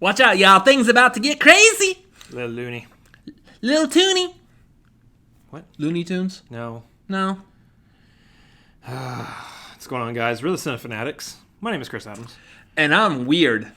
Watch out, y'all. Things about to get crazy. Little Loony. Little Toony. What? Looney Tunes? No. No. What's going on, guys? We're the Cinefanatics. My name is Chris Adams. And I'm weird.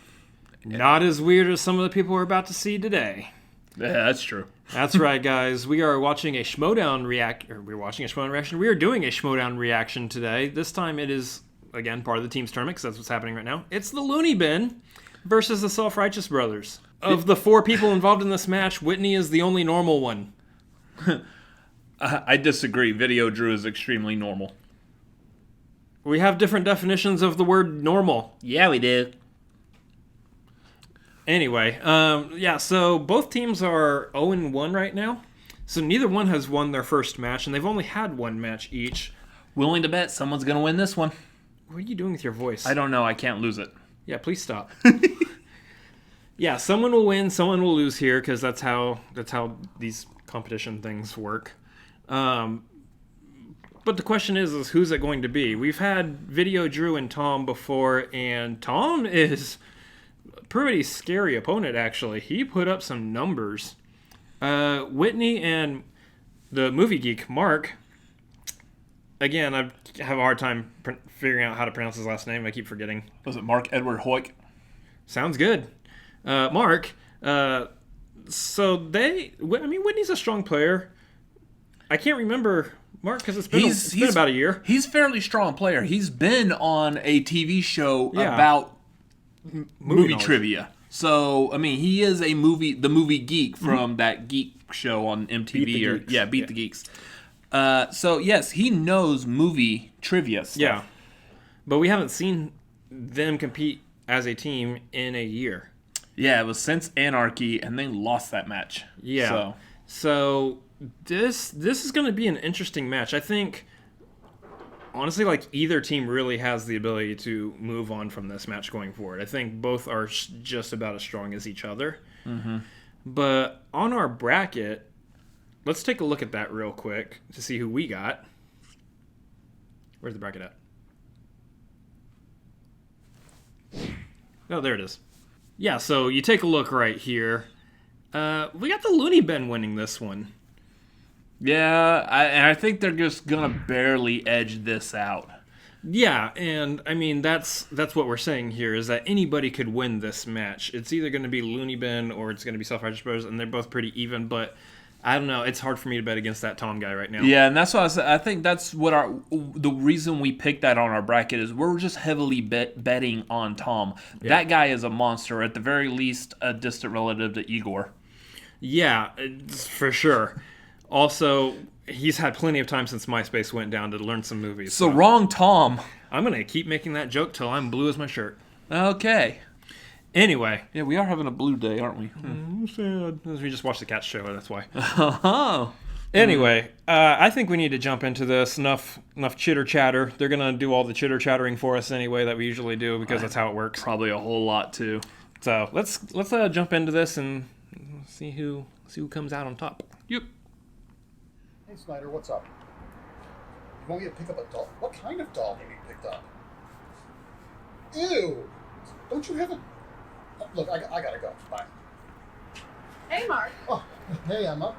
Not as weird as some of the people we're about to see today. Yeah, that's true. That's right, guys. We are watching a Schmoedown reaction. We are doing a Schmoedown reaction today. This time it is, again, part of the team's tournament, because that's what's happening right now. It's the Loony Bin versus the Self-Righteous Brothers. Of the four people involved in this match, Whitney is the only normal one. I disagree. Video Drew is extremely normal. We have different definitions of the word normal. Yeah, we do. Anyway, so both teams are 0-1 right now. So neither one has won their first match, and they've only had one match each. Willing to bet someone's going to win this one. What are you doing with your voice? I don't know. I can't lose it. Yeah, please stop. Yeah, someone will win, someone will lose here, because that's how these competition things work. But the question is who's it going to be? We've had Video Drew and Tom before, and Tom is a pretty scary opponent, actually. He put up some numbers. Whitney and the movie geek, Mark, again, I have a hard time figuring out how to pronounce his last name. I keep forgetting. Was it Mark Edward Hoyk? Sounds good. Mark, Whitney's a strong player. I can't remember Mark because it's been about a year. He's a fairly strong player. He's been on a TV show about movie trivia. So, I mean, he is the movie geek from that geek show on MTV. Beat the Geeks. So, yes, he knows movie trivia stuff. Yeah, but we haven't seen them compete as a team in a year. Yeah, it was since Anarchy, and they lost that match. Yeah. So this is going to be an interesting match. I think, honestly, like either team really has the ability to move on from this match going forward. I think both are just about as strong as each other. Mm-hmm. But on our bracket, let's take a look at that real quick to see who we got. Where's the bracket at? Oh, there it is. Yeah, so you take a look right here. We got the Loony Bin winning this one. Yeah, I think they're just gonna barely edge this out. Yeah, and I mean that's what we're saying here is that anybody could win this match. It's either going to be Loony Bin or it's going to be Self-Righteous Brothers, and they're both pretty even. But I don't know. It's hard for me to bet against that Tom guy right now. Yeah, and that's what I said. I think that's what the reason we picked that on our bracket is we're just heavily betting on Tom. Yeah. That guy is a monster. At the very least, a distant relative to Igor. Yeah, for sure. Also, he's had plenty of time since MySpace went down to learn some movies. So wrong Tom. I'm going to keep making that joke till I'm blue as my shirt. Okay. Anyway. Yeah, we are having a blue day, aren't we? Sad. We just watched the Cats show, that's why. Oh. Anyway, I think we need to jump into this. Enough chitter-chatter. They're going to do all the chitter-chattering for us anyway that we usually do because that's how it works. Probably a whole lot, too. So let's jump into this and see who comes out on top. Yep. Hey Snyder, what's up? You want me to pick up a dog? What kind of dog have you picked up? Ew! Don't you have a... Look, I gotta go. Bye. Hey, Mark. Oh, hey, Emma.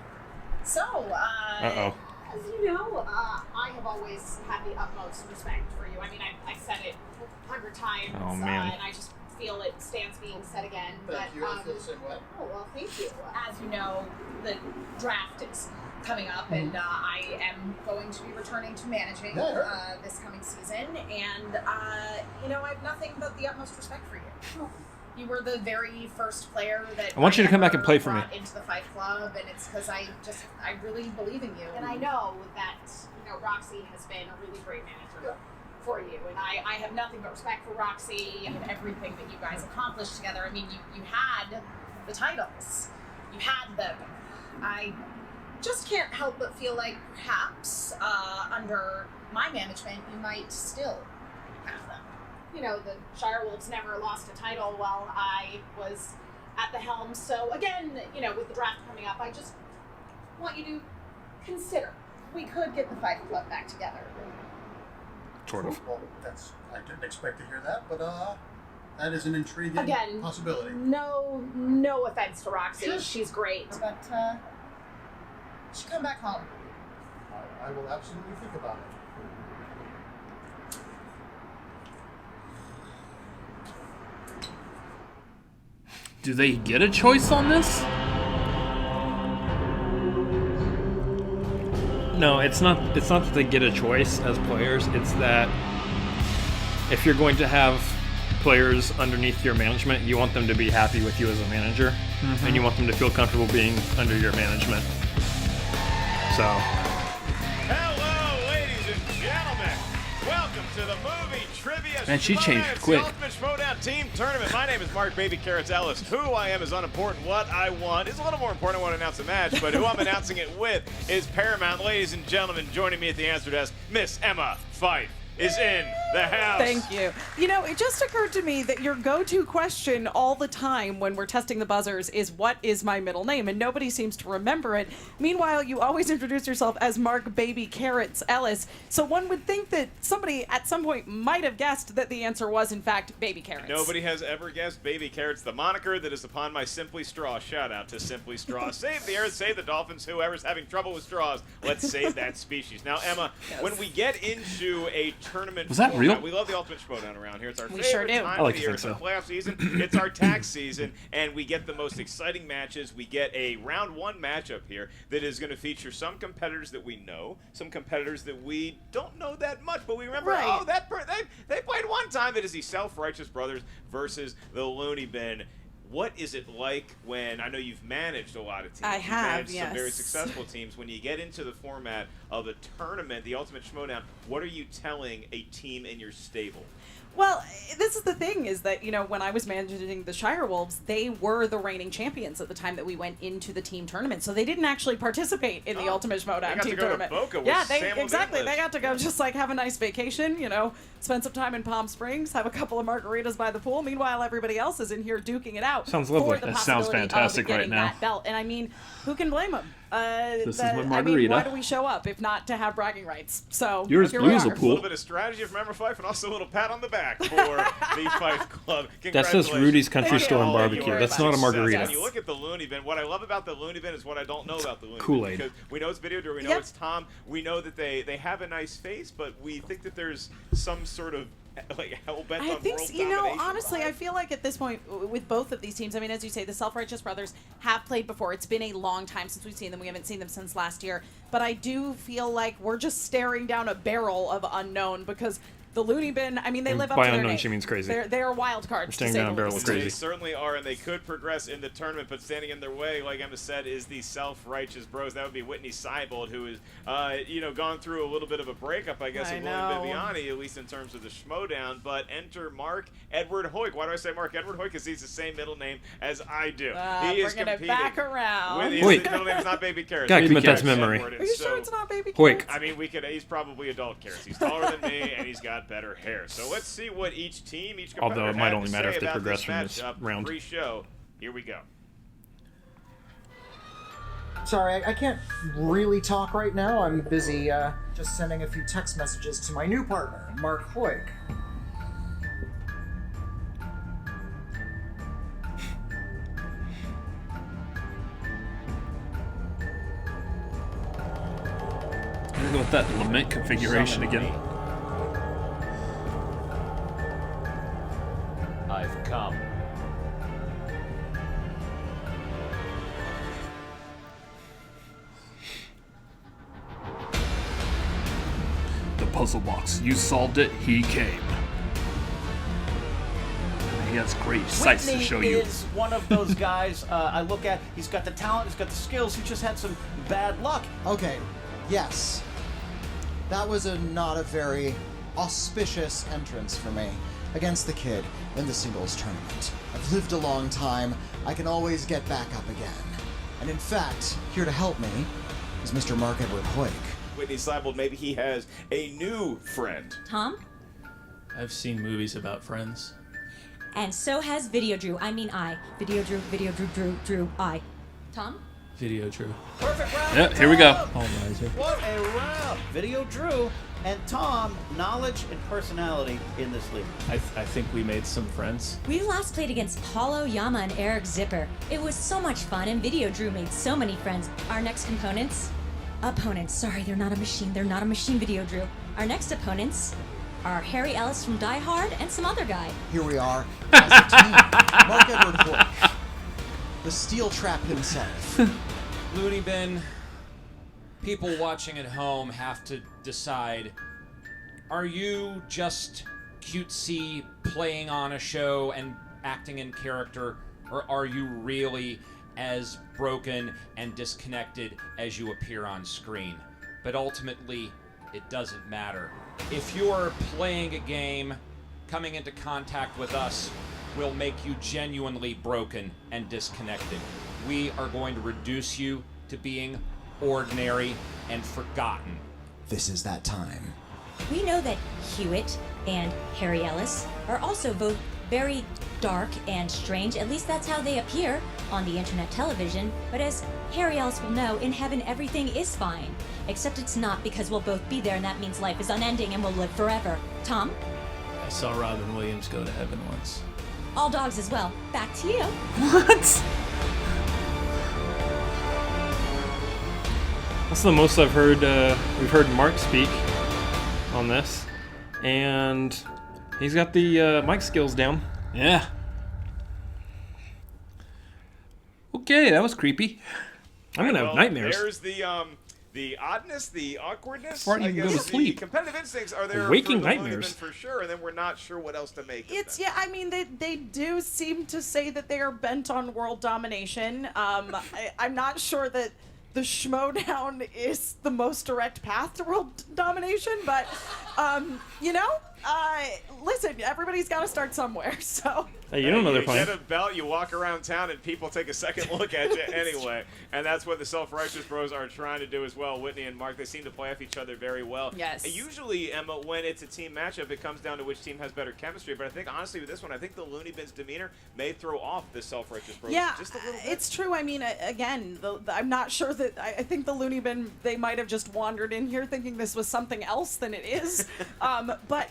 So, Uh-oh. as you know, I have always had the utmost respect for you. I mean, I've said it 100 times, oh, man. And I just feel it stands being said again. Thank you, I feel the same way. Oh, well, thank you. As you know, the draft is coming up, and I am going to be returning to managing this coming season, and I have nothing but the utmost respect for you. You were the very first player that I want you to come back and play for me into the Fight Club, and it's because I really believe in you, and I know that Roxy has been a really great manager for you, and I have nothing but respect for Roxy and everything that you guys accomplished together. I mean, you had the titles, you had them. I just can't help but feel like perhaps under my management you might still have them. The Shire Wolves never lost a title while I was at the helm. So again, with the draft coming up, I just want you to consider we could get the Fight Club back together. Sort of. Well, I didn't expect to hear that, but That is an intriguing possibility. No offense to Roxy. Sure. She's great. But, she come back home. I will absolutely think about it. Do they get a choice on this? No, it's not that they get a choice as players. It's that if you're going to have players underneath your management, you want them to be happy with you as a manager, and you want them to feel comfortable being under your management. So. Hello, ladies and gentlemen. Welcome to the movie trivia. Man, she changed quick. The Ultimate Schmoedown Team Tournament. My name is Mark Baby Carrots Ellis. Who I am is unimportant. What I want is a little more important. I want to announce a match, but who I'm announcing it with is paramount. Ladies and gentlemen, joining me at the answer desk, Miss Emma Fife is in the house. Thank you. You know, it just occurred to me that your go-to question all the time when we're testing the buzzers is, what is my middle name? And nobody seems to remember it. Meanwhile, you always introduce yourself as Mark Baby Carrots Ellis. So one would think that somebody at some point might have guessed that the answer was, in fact, Baby Carrots. Nobody has ever guessed Baby Carrots, the moniker that is upon my Simply Straw. Shout out to Simply Straw. Save the earth, save the dolphins, whoever's having trouble with straws. Let's save that species. Now, Emma, when we get into a tournament Was that format, real? we love the Ultimate Schmoedown around here. It's our favorite sure do. time I like of to the year. think It's so. our playoff season. It's our tax season, and we get the most exciting matches. We get a round one matchup here that is going to feature some competitors that we know, some competitors that we don't know that much, but we remember, Right. oh, they played one time. It is the Self-Righteous Brothers versus the Loony Bin. What is it like when, I know you've managed a lot of teams. I have, You've managed some very yes. successful teams. When you get into the format of a tournament, the Ultimate Schmoedown, what are you telling a team in your stable? Well, this is the thing, is that, you know, when I was managing the Shire Wolves, they were the reigning champions at the time that we went into the team tournament. So they didn't actually participate in the Ultimate Schmoedown team tournament. Boca with Yeah, Sam exactly. Lindless. They got to go just like have a nice vacation, you know, spend some time in Palm Springs, have a couple of margaritas by the pool. Meanwhile, everybody else is in here duking it out. Sounds lovely. For the That sounds possibility of fantastic right getting now. that belt. And I mean, who can blame them? This is my I mean, margarita. why do we show up if not to have bragging rights? So Yours here blue we is a are. A pool. little bit of strategy from Emma Fife, and also a little pat on the back for the Fife Club. That's just Rudy's Country Thank you. Store and Thank you Barbecue. very That's much. not a margarita. When you look at the Loony Bin, what I love about the Loony Bin is what I don't know about the Loony Kool-Aid. Bin. Because we know it's Videodrew, we know Yep. it's Tom, we know that they have a nice face, but we think that there's some sort of like hell-bent I on think, world you know, domination honestly, behind. I feel like at this point, with both of these teams, I mean, as you say, the Self-Righteous Brothers have played before. It's been a long time since we've seen them. We haven't seen them since last year. But I do feel like we're just staring down a barrel of unknown, because the Loony Bin, I mean, they live up by to their unknown, name. she means crazy. They're wild cards, to Staring say down the a barrel least. of crazy. They certainly are, and they could progress in the tournament, but standing in their way, like Emma said, is the Self-Righteous Bros. That would be Whitney Seibold, who is, gone through a little bit of a breakup, I guess, I of know. William Viviani, at least in terms of the Schmoedown. But enter Mark Edward Hoyk. Why do I say Mark Edward Hoyk? Because he's the same middle name as I do. Bringing it back around. His Hoyk. middle name is not Baby Carrots. Gotta Baby commit that to Carrots. memory. Edward, Are you so- sure it's not Baby Hoyk. Carrots? I mean, he's probably adult Carrots. He's taller than me, and he's got better hair. So let's see what each team, each competitor Although it might had only to matter say if they about progress from this matchup. round. Pre-show. Here we go. Sorry, I can't really talk right now. I'm busy just sending a few text messages to my new partner, Mark Hoyk. I'm gonna go with that lament configuration again. I've come. The puzzle box. You solved it. He came. He has great sights to Whitney show you. is one of those guys I look at. He's got the talent, he's got the skills, he just had some bad luck. Okay, yes. That was not a very auspicious entrance for me against the kid in the singles tournament. I've lived a long time. I can always get back up again. And in fact, here to help me is Mr. Mark Edward Hoyk. Whitney Seibold, maybe he has a new friend. Tom? I've seen movies about friends. And so has Videodrew. I mean I. Videodrew, I. Tom? Video Drew. Perfect round. Yeah, here we go. All riser. What a round. Videodrew And Tom, knowledge and personality in this league. I think we made some friends. We last played against Paulo Yama and Eric Zipper. It was so much fun, and Video Drew made so many friends. Our next opponents, sorry, they're not a machine, Video Drew. Our next opponents are Harry Ellis from Die Hard and some other guy. Here we are as a team. Mark Edward Hoyt, the steel trap himself. Loony Bin, people watching at home have to decide, are you just cutesy playing on a show and acting in character, or are you really as broken and disconnected as you appear on screen? But ultimately, it doesn't matter. If you're playing a game, coming into contact with us will make you genuinely broken and disconnected. We are going to reduce you to being ordinary and forgotten. This is that time. We know that Hewitt and Harry Ellis are also both very dark and strange. At least that's how they appear on the internet television. But as Harry Ellis will know, in heaven everything is fine. Except it's not, because we'll both be there, and that means life is unending and we'll live forever. Tom? I saw Robin Williams go to heaven once. All dogs as well. Back to you. What? That's the most I've heard. We've heard Mark speak on this, and he's got the mic skills down. Yeah. Okay, that was creepy. I'm gonna have nightmares. There's the oddness, the awkwardness. Before you I can guess go to sleep. The competitive instincts are there. Waking for the Loony nightmares. Bin for sure, and then we're not sure what else to make. It's yeah. I mean, they do seem to say that they are bent on world domination. I'm not sure that the Schmoedown is the most direct path to world domination, but listen, everybody's got to start somewhere. So Hey, you don't know they're You playing. get a belt, you walk around town, and people take a second look at you anyway. And that's what the Self-Righteous Bros are trying to do as well. Whitney and Mark, they seem to play off each other very well. Yes. And usually, Emma, when it's a team matchup, it comes down to which team has better chemistry. But I think, honestly, with this one, I think the Loony Bin's demeanor may throw off the Self-Righteous Bros just a little bit. It's true. I mean, again, I'm not sure that I think the Loony Bin, they might have just wandered in here thinking this was something else than it is. But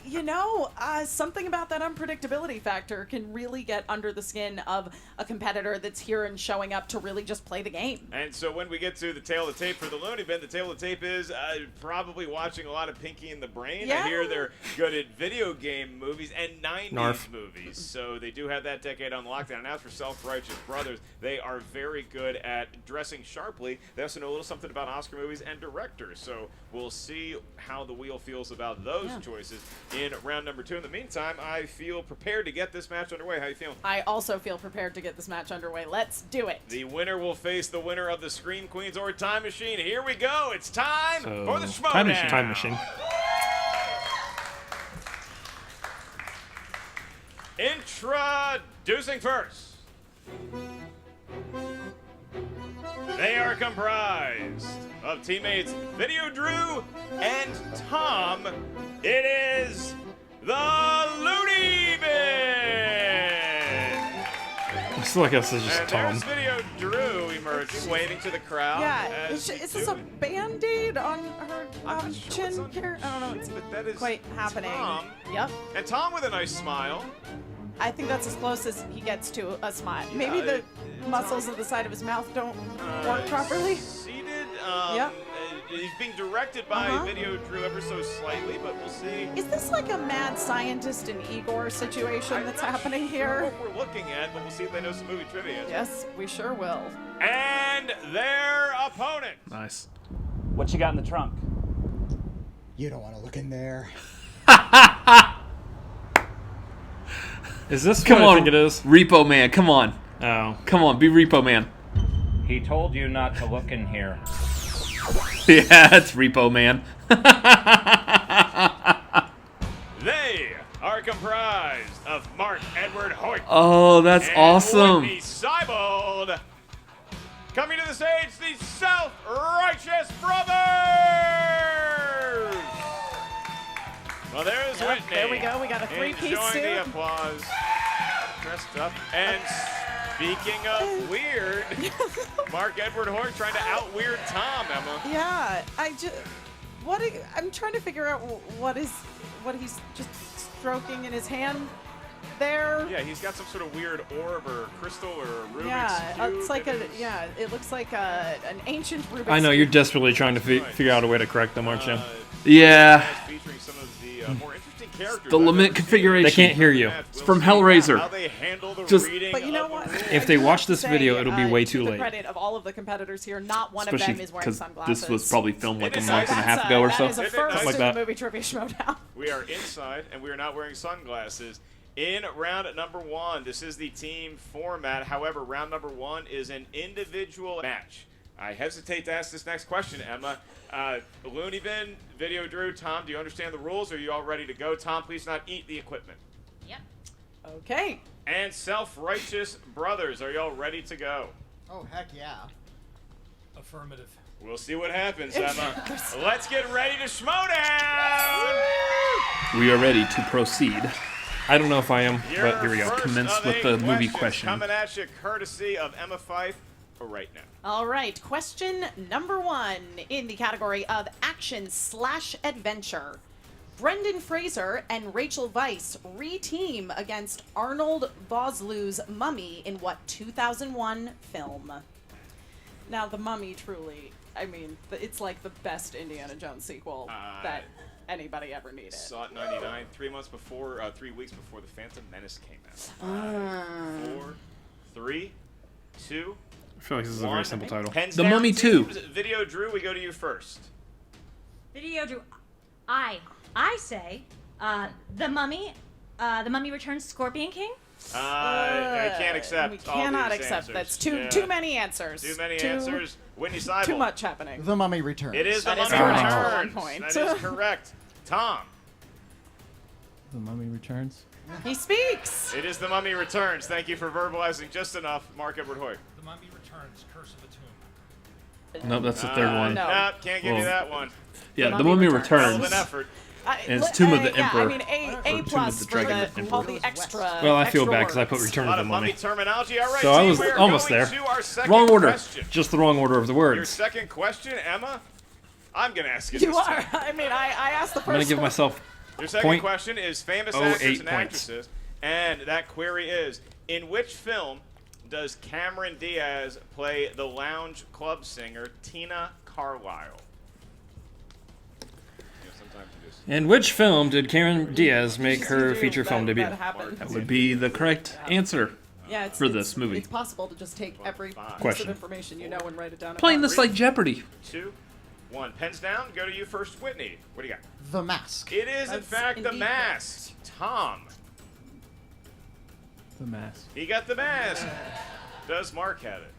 something about that unpredictability factor can really get under the skin of a competitor that's here and showing up to really just play the game. And so when we get to the tail of the tape for the Loony Bin, the tail of the tape is probably watching a lot of Pinky and the Brain. Yeah. I hear they're good at video game movies and 90s Narf. movies. So they do have that decade on lockdown. And as for Self-Righteous Brothers, they are very good at dressing sharply. They also know a little something about Oscar movies and directors. So we'll see how the wheel feels about those choices in round number 2. In the meantime, I feel prepared to get this match underway. How you feeling? I also feel prepared to get this match underway. Let's do it. The winner will face the winner of the Scream Queens or Time Machine. Here we go. It's time for the Schmoedown. Time machine. Introducing first. They are comprised of teammates Video Drew and Tom. It is the Loony Bin. It's like us is just And Tom. there's Video Drew emerging, waving to the crowd. Yeah, as is she this a do. Band-Aid on her I'm not sure chin what's on here? her I don't know. chin, It's but that is quite happening. Tom. Yep. And Tom with a nice smile. I think that's as close as he gets to a smile. Maybe the muscles of the side of his mouth don't work properly. Seated. Yep. He's being directed by Video Drew ever so slightly, but we'll see. Is this like a mad scientist and Igor situation that's happening here? What we're looking at, but we'll see if they know some movie trivia. Yes, we sure will. And their opponent. Nice. What you got in the trunk? You don't want to look in there. Is this Come what on, I think it is? Repo Man, come on. Oh. Come on, be Repo Man. He told you not to look in here. Yeah, that's Repo Man. They are comprised of Mark Edward Hoyt. Oh, that's and awesome. Whitney Seibold. Coming to the stage, the Self-Righteous Brothers. Well, there's Yep, Whitney. there we go. We got a three-piece enjoying suit. the applause. Dressed up. And speaking of weird, Mark Edward Hoyt trying to out-weird Tom, Emma. Yeah, I'm trying to figure out what he's just stroking in his hand there. Yeah, he's got some sort of weird orb or crystal or Rubik's Yeah, cube. it's like it looks like an ancient Rubik's I know you're cube. desperately trying to figure out a way to correct them, aren't you? Yeah. Featuring some of the more interesting characters. The lament configuration. They can't hear you. It's from Hellraiser. How they handle the Just- reading But you know of what? the rules. If they watch this Say, video, it'll be way too to the late. credit of all of the competitors here, not one of Especially them is wearing because sunglasses. this was probably filmed like a It is month and a nice. half ago or so. That is a first Something like in that. the movie trivia Schmoedown. We are inside, and we are not wearing sunglasses. In round number 1, this is the team format. However, round number 1 is an individual match. I hesitate to ask this next question, Emma. Loony Bin, Video Drew, Tom, do you understand the rules? Are you all ready to go? Tom, please not eat the equipment. Yep. Okay. And Self-Righteous Brothers, are y'all ready to go? Oh, heck yeah. Affirmative. We'll see what happens, Emma. Let's get ready to Schmoedown! We are ready to proceed. I don't know if I am, but here we go. First Commence of with eight the movie questions question. Coming at you courtesy of Emma Fife right now. All right. Question number 1 in the category of action/adventure. Brendan Fraser and Rachel Weisz re-team against Arnold Vosloo's Mummy in what 2001 film? Now, The Mummy truly, I mean, it's like the best Indiana Jones sequel that anybody ever needed. Saw it in '99, 3 months before, 3 weeks before The Phantom Menace came out. 4, 3, 2, I feel like this is a very simple title. Pens The down, Mummy 2. teams. Video Drew, we go to you first. Video Drew. I say, the Mummy Returns, Scorpion King. I can't accept. We all cannot these accept. answers. That's Yeah. too many answers. Too many answers. Whitney Seibel. Too much happening. The Mummy Returns. It is The That is Mummy correct. Returns. 1 point. That is correct. Tom. The Mummy Returns. He speaks. It is The Mummy Returns. Thank you for verbalizing just enough, Mark Edward Hoyt. The Mummy Returns. Curse of the Tomb. Nope, that's the third one. no. Nope, can't give you Well, that one. Yeah, The The Mummy Mummy Returns. Hell of Returns. an effort. And it's Tomb of the Yeah, I Emperor. mean, A Tomb of plus the for Dragon the, Emperor. all the extra. Well, I feel extra bad because I words. put A Return lot of the of mummy Mummy. terminology. All right, So I team, was we're almost going there. to our second Wrong order. question. Just the wrong order of the Your words. second question, Emma. I'm going to ask you You this are. time. I mean, I asked the first I'm going to give one. myself Your second point. question is famous 08 actors and points. actresses. And that query is, in which film does Cameron Diaz play the lounge club singer Tina Carlisle? Sometimes you just... In which film did Cameron Diaz make her feature film debut? That happened. That would be the correct answer. Yeah, it's, for it's- this movie. It's possible to just take every piece Question. of information you know and write it down. Playing this like Jeopardy. 2, 1. Pens down. Go to you first, Whitney. What do you got? The Mask. It is, in That's fact, The indeed Mask. Tom. The Mask. He got The Mask. Does Mark have it?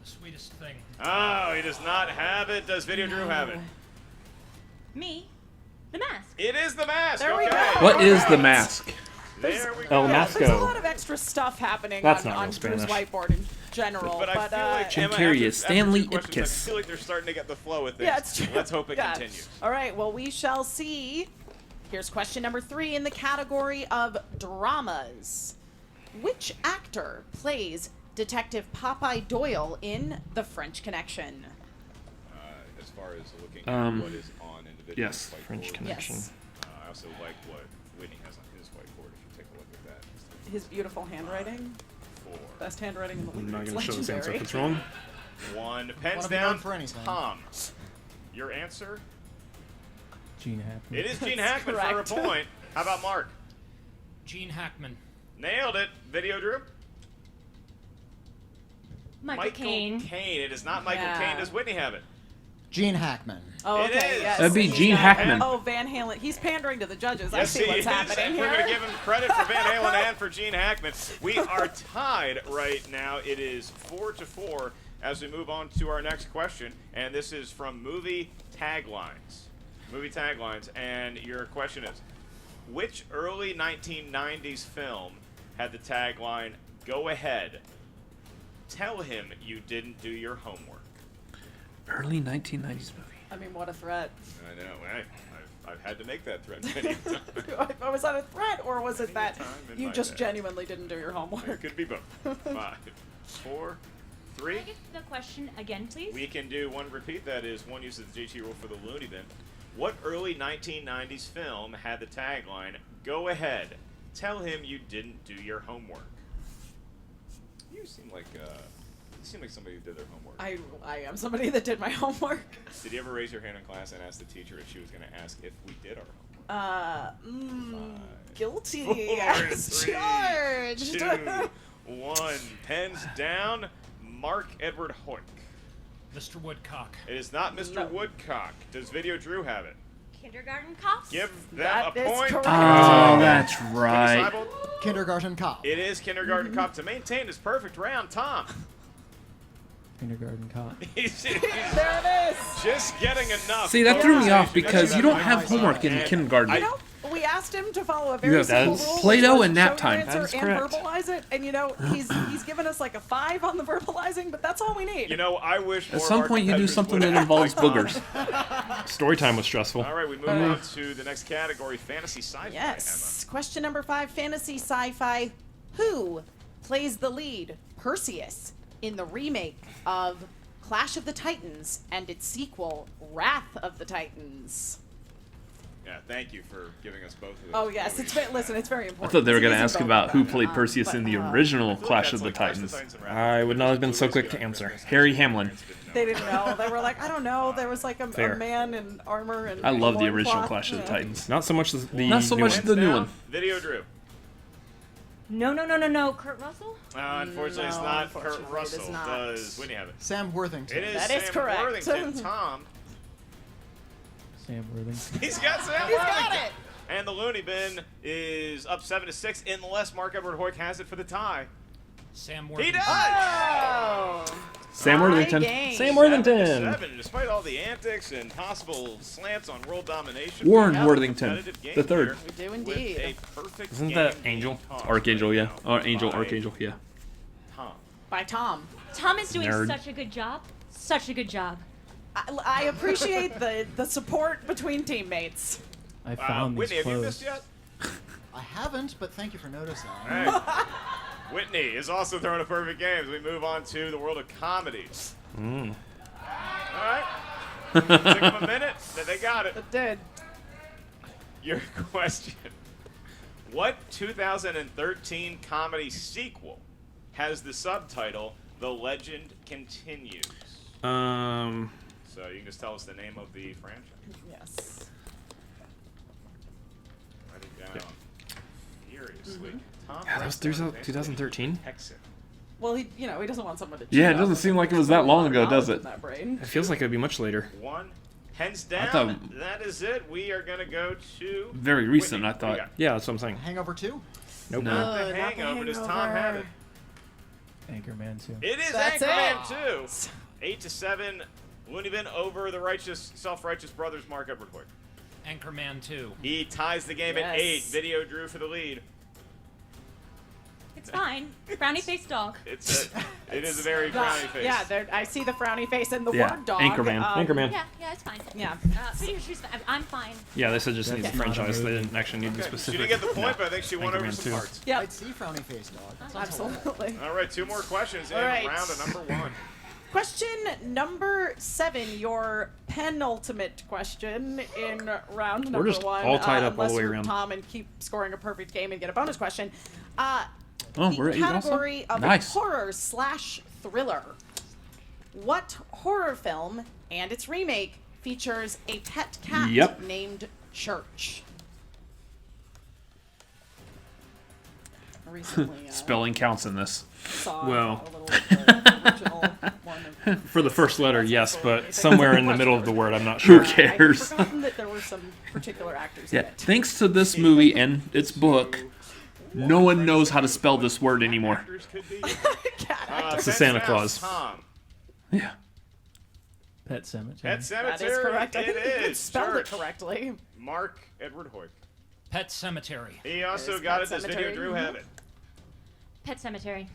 The sweetest thing. Oh, he does not have it. Does Video Drew have it? Me, The Mask. It is The Mask. There we okay. go. What is the mask? There we El go. There's a Masco. lot of extra stuff happening That's on, not on real Drew's Spanish. whiteboard in general. But I feel like Jim Emma, Carrey after- is Stanley after 2 questions, Ipkiss. I feel like they're starting to get the flow with this. Yeah, it's true. Let's hope it Yeah. continues. All right, well, we shall see. Here's question number 3 in the category of dramas. Which actor plays Detective Popeye Doyle in The French Connection? As far as looking Um, at what is on individual yes, whiteboard, French Connection. Yes. I also like what Whitney has on his whiteboard. If you take a look at that. His beautiful handwriting. 4, Best handwriting in the league. I'm not It's going to show this answer legendary. if it's wrong. 1. Pens Wanna be down. known for anything. Tom. Your answer? Gene Hackman. It is Gene That's Hackman correct. for a point. How about Mark? Gene Hackman. Nailed it. Video Drew? Michael Caine. It is not Michael Yeah. Caine. Does Whitney have it? Gene Hackman. Oh, It okay. is. Yes. That'd be He's Gene got- Hackman. Oh, Van Halen. He's pandering to the judges. I Yes, see he what's is. happening We're here. going to give him credit for Van Halen and for Gene Hackman. We are tied right now. It is 4-4 as we move on to our next question. And this is from Movie Taglines. Movie Taglines. And your question is, which early 1990s film had the tagline, "Go ahead, tell him you didn't do your homework"? Early 1990s movie. I mean, what a threat. I know. I've had to make that threat many times. Was that a threat, or was it that Time in you my just day. genuinely didn't do your homework? It could be both. 5, 4, 3. Can I get the question again, please? We can do one repeat. That is one use of the JT rule for the Loony Bin. What early 1990s film had the tagline, "Go ahead, tell him you didn't do your homework"? You seem like somebody who did their homework. I am somebody that did my homework. Did you ever raise your hand in class and ask the teacher if she was going to ask if we did our homework? Guilty 4, as 3, charged. 2, 1. Pens down. Mark Edward Hoyk. Mr. Woodcock. It is not Mr. Woodcock. Does Video Drew have it? Kindergarten Cops? Give them That a is point. correct. Oh, that's right. Kindergarten Cop. It is Kindergarten Cop. To maintain his perfect round, Tom. Kindergarten Cop. He's There it is. just getting enough. See, that threw me off motivation because to you get don't that have right. homework in And kindergarten. You know, we asked him to follow a You very have simple that. rule. Play-Doh which was and nap show your time. answer That is and correct. verbalize it, and you know he's given us like a 5 on the verbalizing, but that's all we need. You know, I wish At more some of our point, you do competitors something would that act involves like Tom. boogers. Story time was stressful. All right, we move on to the next category, fantasy sci-fi. Yes. Question number 5, fantasy sci-fi. Who plays the lead, Perseus, in the remake of Clash of the Titans and its sequel, Wrath of the Titans? Yeah, thank you for giving us both of those. Oh yes, it's listen, it's very I important. thought they were It's going to easy ask vote about who about played it, Perseus in the but, original I feel like Clash that's of the like Clash Titans. and Wrath. I would not have been so quick to answer. Harry Hamlin. They didn't know. They were like, I don't know. There was like a Fair. man in armor and I love the loincloth, original Clash of the yeah. Titans. Not so much the Not so new much one. the new Now, one. Video Drew. No. Kurt Russell? Unfortunately, it's No, not Kurt unfortunately, it Russell. is not. Does Whitney have it? Sam Worthington. It is That Sam is correct. Worthington. Tom. Sam Worthington. He's got Sam He's Worthington. got it. And the Loony Bin is up 7-6 unless Mark Edward Hoyk has it for the tie. Sam He Worthington. does! Oh. Sam Worthington. game. Sam Worthington. 7-7, despite all the antics and possible slants on world domination. Warren we have a Worthington, competitive game the third. here We do with indeed. a perfect Isn't game that being Angel? tossed Archangel, right yeah. now Or Angel, by Archangel, yeah. Tom. By Tom. Tom is doing Nerd. such a good job. Such a good job. I appreciate the support between teammates. I found Whitney, these have you clothes. missed yet? I haven't, but thank you for noticing. All right. Whitney is also throwing a perfect game as we move on to the world of comedies. All right. Took them a minute, but they got it. It did. Your question. What 2013 comedy sequel has the subtitle The Legend Continues? So you can just tell us the name of the franchise. Yes. Write it down furiously. Tom Yeah, that was writes down 2013. Texan. Well, he doesn't want someone to. Yeah, cheat it doesn't off seem him. like it was There's that a long lot of ago, does knowledge it? in that brain. It feels like it would be much later. One. Hands I down. thought- That is it. We are going to go to Very recent, Whitney. I thought. We got Yeah, that's what I'm saying. Hangover 2? Nope. No. The Not The Hangover. Does Tom Hangover. have it? Anchorman 2. It is That's Anchorman 2. 8-7. Looney Bin over the self-righteous brothers, Mark Edward Hoyt. Anchorman 2. He ties the game at Yes. 8. Video Drew for the lead. It's fine. Brownie faced dog. It is a very frowny face. Yeah, I see the frowny face and the Yeah, word dog. Anchorman. Anchorman. Yeah, it's fine. Yeah. Pretty sure I'm fine. Yeah, they said just need the That's not a franchise. They movie. didn't actually need the Okay, She specific. didn't get the point, but I think she won over Anchorman some 2. parts. Yep. I'd see frowny face dog. That sounds hilarious. Absolutely. All right, 2 more questions in All right. round number 1. Question number 7, your penultimate question in round number just 1. all tied up all unless the way you're around. Tom and keep scoring a perfect game and get a bonus question. Oh, The we're at 8 also? category of Nice. horror/thriller. What horror film and its remake features a pet cat Yep. named Church? Recently, Spelling counts in this. saw Well. a little of the original one. For the first letter, yes, but somewhere in the middle of the word, I'm not Who sure. cares? I've forgotten that there were some particular actors Yeah, in it. thanks to this movie and its book, no one knows how to spell this word anymore. Actors could be. It's a Santa Claus. Tom. Yeah. Pet Cemetery. Pet Cemetery. That is correct. I It think you is. spelled it Church. correctly. Mark Edward Hoyt. Pet Cemetery. He also is got Pet it. Does Video Cemetery. Drew have it? Pet Cemetery.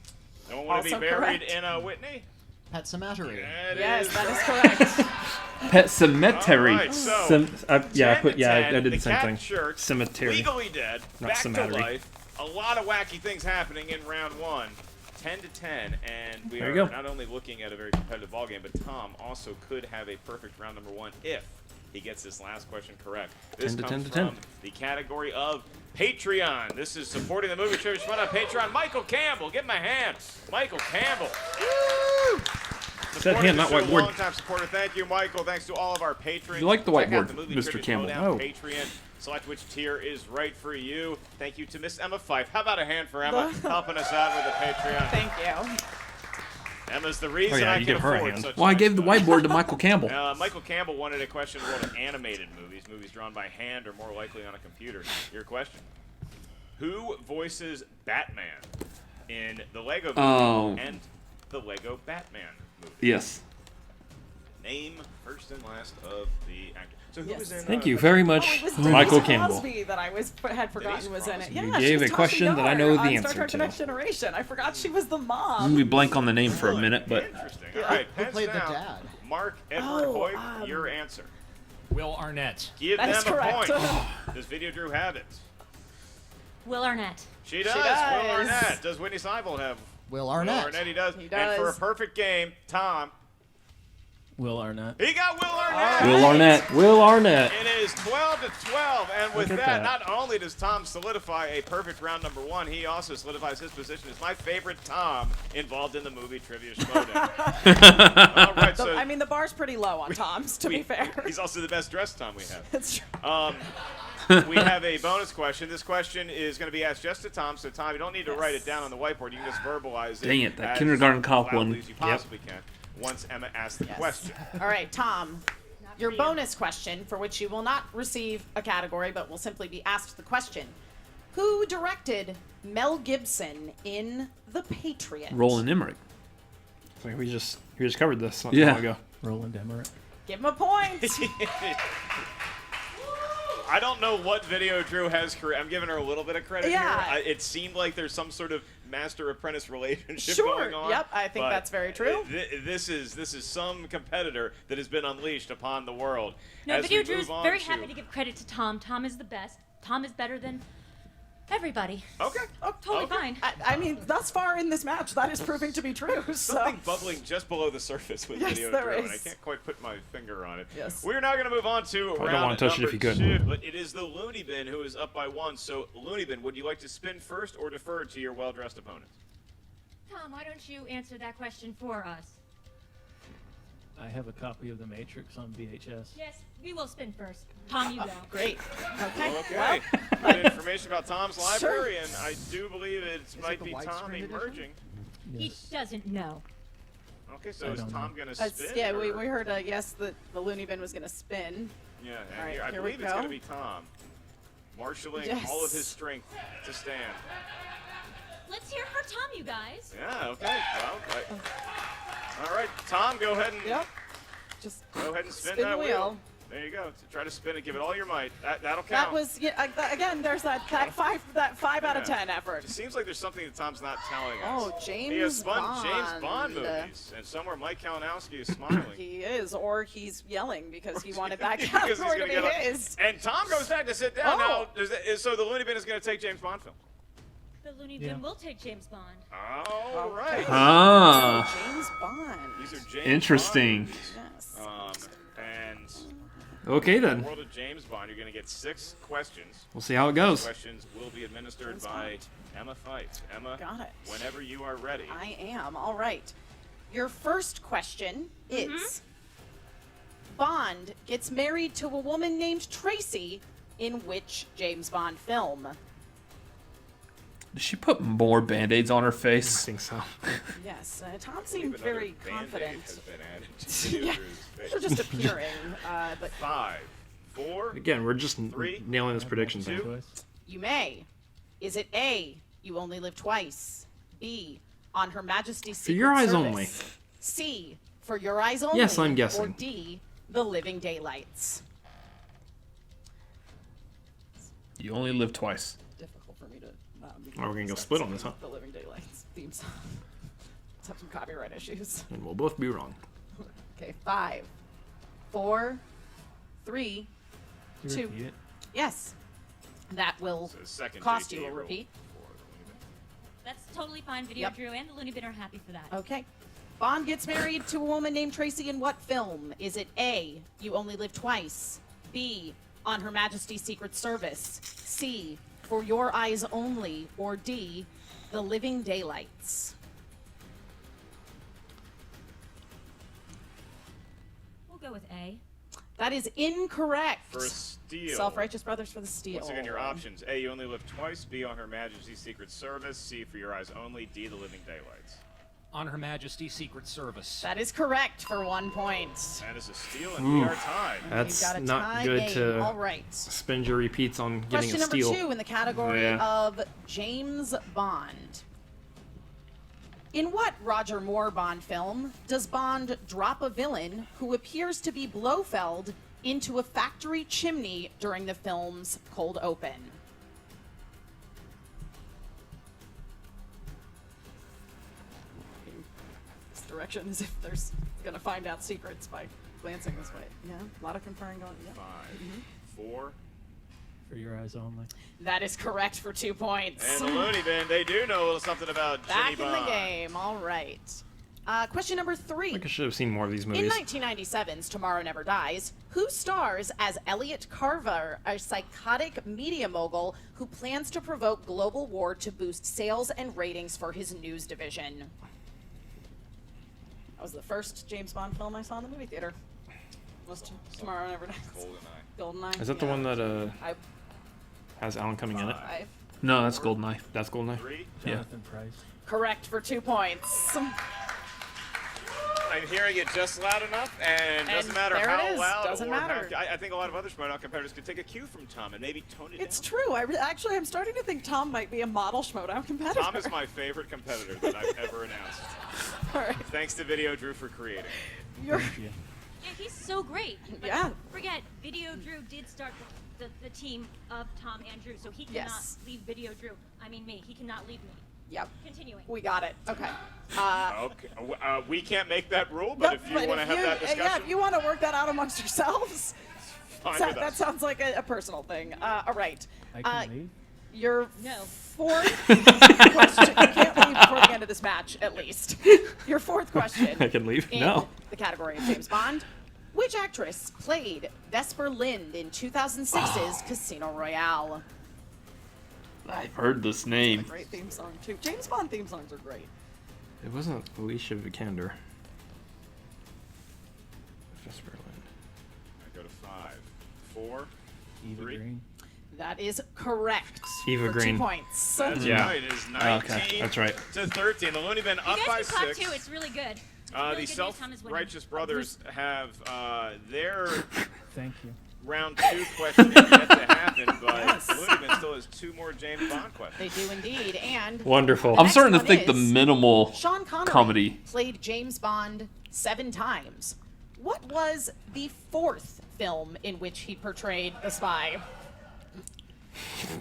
No one want to be Also buried correct. in a Whitney? Pet Cemetery. Yes, that is correct. Pet Cemetery. All right, so Yeah, I 10 put. to Yeah, 10, I did the same cat thing. Church, Cemetery. Legally dead. Not Back cemetery. to life. A lot of wacky things happening in round 1. 10 to 10, and we There are you go. not only looking at a very competitive ball game, but Tom also could have a perfect round number 1 if he gets this last question correct. This 10 to 10 comes to 10. from the category of Patreon. This is supporting the movie trivia fun on Patreon. Michael Campbell, give him a hand. Michael Campbell. Woo! Said hand, not whiteboard. Long-time supporter. Thank you, Michael. Thanks to all of our patrons. You like the Check out whiteboard, the movie Mr. trivia Campbell. Schmoedown Oh. Patreon. Select which tier is right for you. Thank you to Miss Emma Fife. How about a hand for Emma helping us out with the Patreon? Thank you. Emma's the reason Oh, yeah, I you can give her a afford hand. such Well, I nice gave the stuff. whiteboard to Michael Campbell. Michael Campbell wanted a question in the world of animated movies, movies drawn by hand or more likely on a computer. Your question. Who voices Batman in the Lego movie and the Lego Batman movie? Yes. Name first and last of the actors. So who was in? Thank you very much, Michael Campbell. Crosby that I had forgotten was in it. You Yeah, gave she's a question Tasha that I Yar know the on answer Star Trek: to. The Next Generation. I forgot she was the I'm mom. gonna be blank on the name for a minute, but Interesting. All right, Who pens played the down. dad? Mark Edward Hoyt, your answer. Will Arnett. Give That is them a correct. point. Does Video Drew have it? Will Arnett. She does. does. Will Arnett. Does Whitney Seibold have? Will Arnett. Will Arnett, he does. He And for a does. perfect game, Tom. Will Arnett. He got Will Arnett. Will Arnett. Will Arnett. It is 12 to 12, and with Look that, at that. not only does Tom solidify a perfect round number one, he also solidifies his position as my favorite Tom involved in the movie Trivia Schmoedown. All right, so I mean, the bar's pretty low on Tom's, to be fair. he's also the best dressed Tom we have. That's true. We have a bonus question. This question is going to be asked just to Tom, so Tom, you don't need to write it down on the whiteboard. You can just verbalize it. Dang it, that as kindergarten cop loudly one. as you possibly can. Once Emma asks the question. All right, Tom. Your bonus question, for which you will not receive a category, but will simply be asked the question: who directed Mel Gibson in The Patriot? Roland Emmerich. It's like we just covered this not Yeah. long ago. Roland Emmerich. Give him a point. I don't know what Video Drew has. I'm giving her a little bit of credit Yeah. here. It seemed like there's some sort of master-apprentice relationship Sure. going on. Yep, I think but that's very true. This is some competitor that has been unleashed upon the world. No, As Video we Drew is move on very to- happy to give credit to Tom. Tom is the best. Tom is better than everybody. Okay. Totally Okay. fine. I mean, thus far in this match, that is proving to be true. So. Something bubbling just below the surface with Yes, Video there Drew, and I is. can't quite put my finger on it. Yes. We're now going to move on to Probably don't round wanna touch it if number you could. 2, but it is the Loony Bin who is up by 1. So, Loony Bin, would you like to spin first or defer to your well-dressed opponent? Tom, why don't you answer that question for us? I have a copy of The Matrix on VHS. Yes, we will spin first. Tom, you go. Great. Okay. Okay. Good information about Tom's Sure. library, and I do believe it might the be Tom widescreen edition? emerging. He doesn't know. Okay, so I is don't Tom know. going to spin? Yeah, we or- heard a yes that the Looney Bin was going to spin. Yeah, and All right, I here we believe it's going to go. be Tom, marshaling Yes. all of his strength to stand. Let's hear for Tom, you guys. Yeah, okay. Well, all right, Tom, go ahead and Yep. Just go ahead and spin, spin that the wheel. There you go. So try to spin it. Give it all your might. That'll count. That was again. There's that 5 out of 10 effort. It seems like there's something that Tom's not telling us. Oh, James He has spun Bond. James Bond movies, and somewhere Mike Kalinowski is smiling. He is, or he's yelling because he wanted that Because he's category to gonna be get his. And Tom goes back to sit down Oh. now. So the Looney Bin is going to take James Bond film. The Looney Bin will take James Bond. All right. Ah. James Bond. These are James Interesting. Bond movies. Yes. And Okay in the then. world of James Bond, you're going to get 6 questions. We'll see how it goes. Questions will be administered James by Bond. Emma Fight. Emma, Got it. whenever you are ready. I am. All right. Your first question is Bond gets married to a woman named Tracy in which James Bond film? Did she put more band-aids on her I face? think so. Yes. Tom I believe seemed another very Band-Aid confident. has been added to Video Yeah. Drew's face. They're just appearing. But 5, 4, Again, we're just Three. nailing this prediction Two. thing. you may. Is it A, you only live twice? B, on Her Majesty's Secret Your Eyes Service? Only. C, For Your Eyes Only? Yes, I'm Or guessing. D, The Living Daylights? You only live twice. Difficult for me to. Oh, we're gonna go split on this, huh? The Living Daylights theme song. Let's have some copyright issues. And we'll both be wrong. Okay, 5, 4, 3, Can you 2. repeat it? Yes. That will So second cost JT you a roll repeat. for the Looney Bin. That's totally fine. Video Yep. Drew and the Looney Bin are happy for that. Okay. Bond gets married to a woman named Tracy in what film? Is it A, You Only Live Twice? B, On Her Majesty's Secret Service, C, For Your Eyes Only, or D, The Living Daylights? We'll go with A. That is incorrect. For a steal. Self-Righteous Brothers for the steal. Once again, your options. A, You Only Live Twice. B, On Her Majesty's Secret Service. C, For Your Eyes Only. D, The Living Daylights. On Her Majesty's Secret Service. That is correct for 1 point. That is a steal, and we are tied. That's You've got a not tie good game. to All right. spend your repeats on getting Question a number steal. 2 in the category Yeah. of James Bond. In what Roger Moore Bond film does Bond drop a villain who appears to be Blofeld into a factory chimney during the film's cold open? This direction is if there's gonna find out secrets by glancing this way. Yeah, a lot of conferring going. Yeah. 5, 4. For Your Eyes Only. That is correct for 2 points. And the Loony Bin, they do know a little something about Back Jimmy in Bond. the game. All right. Question number 3. I think I should have seen more of these movies. In 1997's Tomorrow Never Dies, who stars as Elliot Carver, a psychotic media mogul who plans to provoke global war to boost sales and ratings for his news division? That was the first James Bond film I saw in the movie theater. Was Tomorrow Never Dies. Goldeneye. Is that the one that I has Alan Cumming in it? Five. No, that's Goldeneye. That's Goldeneye? 3. Yeah. Jonathan Price. Correct for 2 points. I'm hearing it just loud enough, and doesn't matter there it how is. loud Doesn't or matter. how... I think a lot of other Schmoedown competitors could take a cue from Tom and maybe tone it It's down. true. Actually, I'm starting to think Tom might be a model Schmoedown competitor. Tom is my favorite competitor that I've ever announced. All right. Thanks to Video Drew for creating. You're, Yeah, he's so great. But Yeah. don't forget, Video Drew did start the team of Tom and Drew, so he cannot leave Video Drew. I mean me. He cannot leave me. Yep. Continuing. We got it. Okay. Okay. We can't make that rule, but if you want to have that discussion, yeah, if you want to work that out amongst yourselves, fine with that us. sounds like a personal thing. All right. I can leave. Your No. fourth question. You can't leave before the end of this match, at least. Your fourth question. I can leave? In No. the category of James Bond. Which actress played Vesper Lynd in 2006's Casino Royale? I've heard this name. Great theme song, too. James Bond theme songs are great. It wasn't Alicia Vikander. Vesper Lynd. I go to 5, 4, Eva 3. Green. That is correct. Eva for Green. 2 points. That's Yeah. right. It is 19 Okay, that's right. to 13. The Loony Bin You up guys by can clap 6. too. It's really good. The Really good news, Tom is winning. Self-Righteous Brothers have their Thank you. round 2 question yet to happen, but the Loony Bin still has 2 more James Bond questions. They do indeed. And Wonderful. I'm next starting to one think the is minimal Sean Connery comedy. played James Bond 7 times. What was the 4th film in which he portrayed the spy?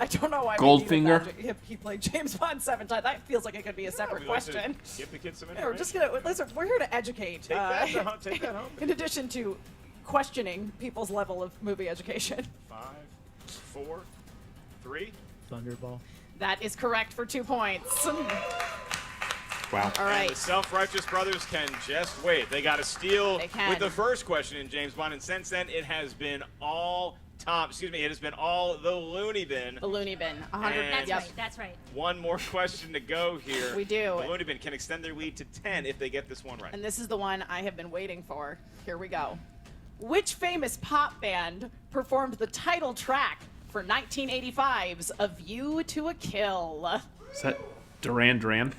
I don't know why. we needed Goldfinger? that. He played James Bond 7 times. That feels like it could be a separate We like to question. give the kids some Yeah, we're information. just gonna listen. We're here to educate. Take that home. in addition to questioning people's level of movie education. 5, 4, 3. Thunderball. That is correct for 2 points. Wow. All And right. the Self-Righteous Brothers can just wait. They got to steal They can. with the first question in James Bond, and since then it has been all Tom. Excuse me, it has been all the Loony Bin. The Loony Bin. 100. And- That's right. That's right. One more question to go here. We do. The Loony Bin can extend their lead to 10 if they get this one right. And this is the one I have been waiting for. Here we go. Which famous pop band performed the title track for 1985's A View to a Kill? Is that Duran Duran?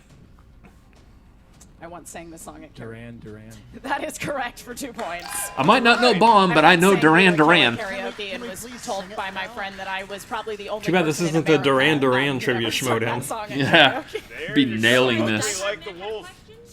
I once sang this song at Duran Duran. That is correct for 2 points. I might not know Bond, but I know sang Duran View to a Kill Duran. at Karaoke and was told by my friend that I was probably the only Too bad this person in isn't the America Duran Duran who trivia ever sung that Schmoedown. song at Yeah. karaoke. There Be you go. nailing Look this. Like the wolf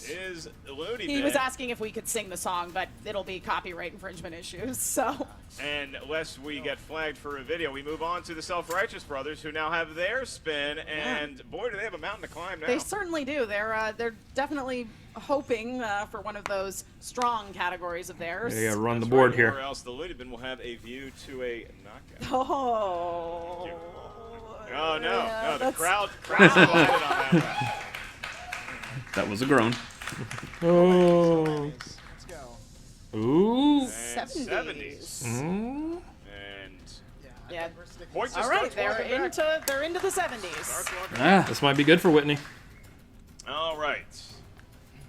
is the Loony He Bin. was asking if we could sing the song, but it'll be copyright infringement issues. So And lest we get flagged for a video, we move on to the Self-Righteous Brothers, who now have their spin, and boy, do they have a mountain to climb now. they certainly do. They're definitely hoping for one of those strong categories of theirs. Yeah, run the That's board right, here. Or else the Loony Bin will have a view to a knockout. Oh. Oh no, Yeah, no, the that's- crowd's divided on that one. That was a groan. Oh. Let's go. Ooh. And 70s. Mm. Yeah. Points All just right, start flowing back. they're into the 70s. This might be good for Whitney. All right.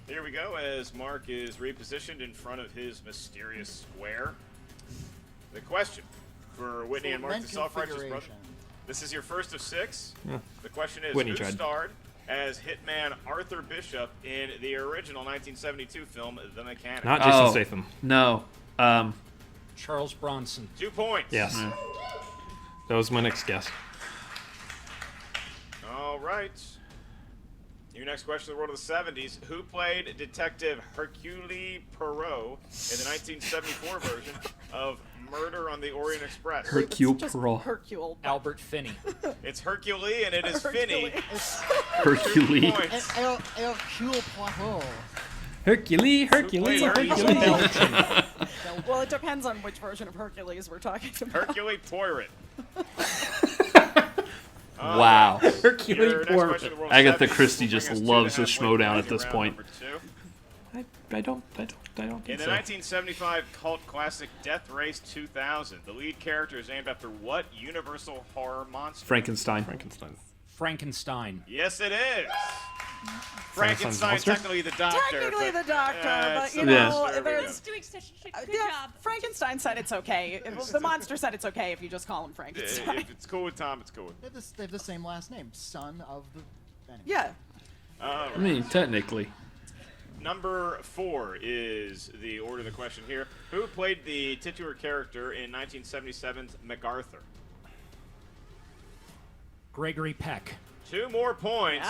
Here we go as Mark is repositioned in front of his mysterious square. The question for Whitney and Mark, the self-righteous brother. This is your first of 6. Yeah. The question is, Whitney who tried. starred as Hitman Arthur Bishop in the original 1972 film The Mechanic? Not Jason Statham. No. Charles Bronson. 2 points. Yes. That was my next guess. All right. Your next question in the world of the 70s. Who played Detective Hercule Poirot in the 1974 version of Murder on the Orient Express? Hercule Poirot. Hercule. Albert Finney. It's Hercule, and it is Finney. Hercule. Hercule Poirot. Hercules. Well, it depends on which version of Hercules we're talking about. Hercule Poirot. Wow. Hercule Poirot. Agatha Christie just loves the Schmoedown at this point. I don't think In the so. 1975 cult classic Death Race 2000, the lead character is named after what Universal horror monster? Frankenstein. Frankenstein. Yes, it is. Frankenstein's Frankenstein, monster? technically the doctor. Technically the doctor, but you Yeah. know, There we there's go. Doing such a good yeah, job. Frankenstein said it's okay. The monster said it's okay if you just call him Frankenstein. If it's cool with Tom, it's cool with me. They have the same last name, son of the. Anyway. Yeah. I mean, technically. Number 4 is the order of the question here. Who played the titular character in 1977's MacArthur? Gregory Peck. 2 more points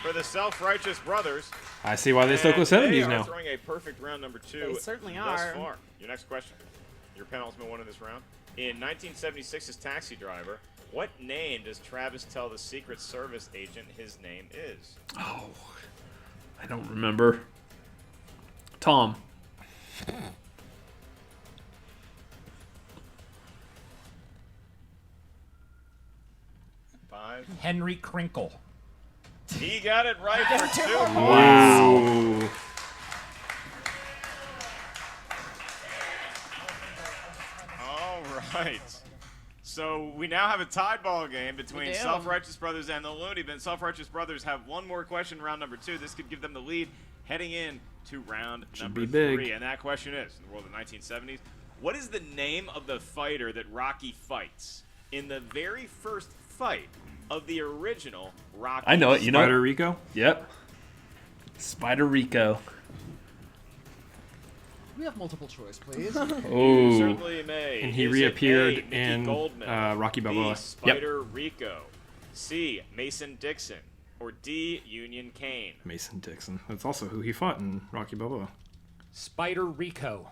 for the self-righteous brothers. I see why they stuck with And 70s they are now. throwing a perfect round number 2 They certainly thus are. far. Your next question. Your penultimate one in this round. In 1976's Taxi Driver, what name does Travis tell the Secret Service agent his name is? Oh, I don't remember. Tom. 5. Henry Crinkle. He got it right for 2 points. Wow. All right. So we now have a tied ball game between Self-Righteous Brothers and the Loony Bin. Self-Righteous Brothers have one more question in round number 2. This could give them the lead heading in to round number 3. And that question is, in the world of the 1970s, what is the name of the fighter that Rocky fights in the very first fight of the original Rocky? I know it. You know Spider Rico? Yep. Spider Rico. We have multiple choice, please. You certainly may. And he Is it reappeared A, Mickey in Goldman, Rocky B, Balboa. Spider Rico, C, Mason Dixon, or D, Union Kane? Mason Dixon. That's also who he fought in Rocky Balboa. Spider Rico.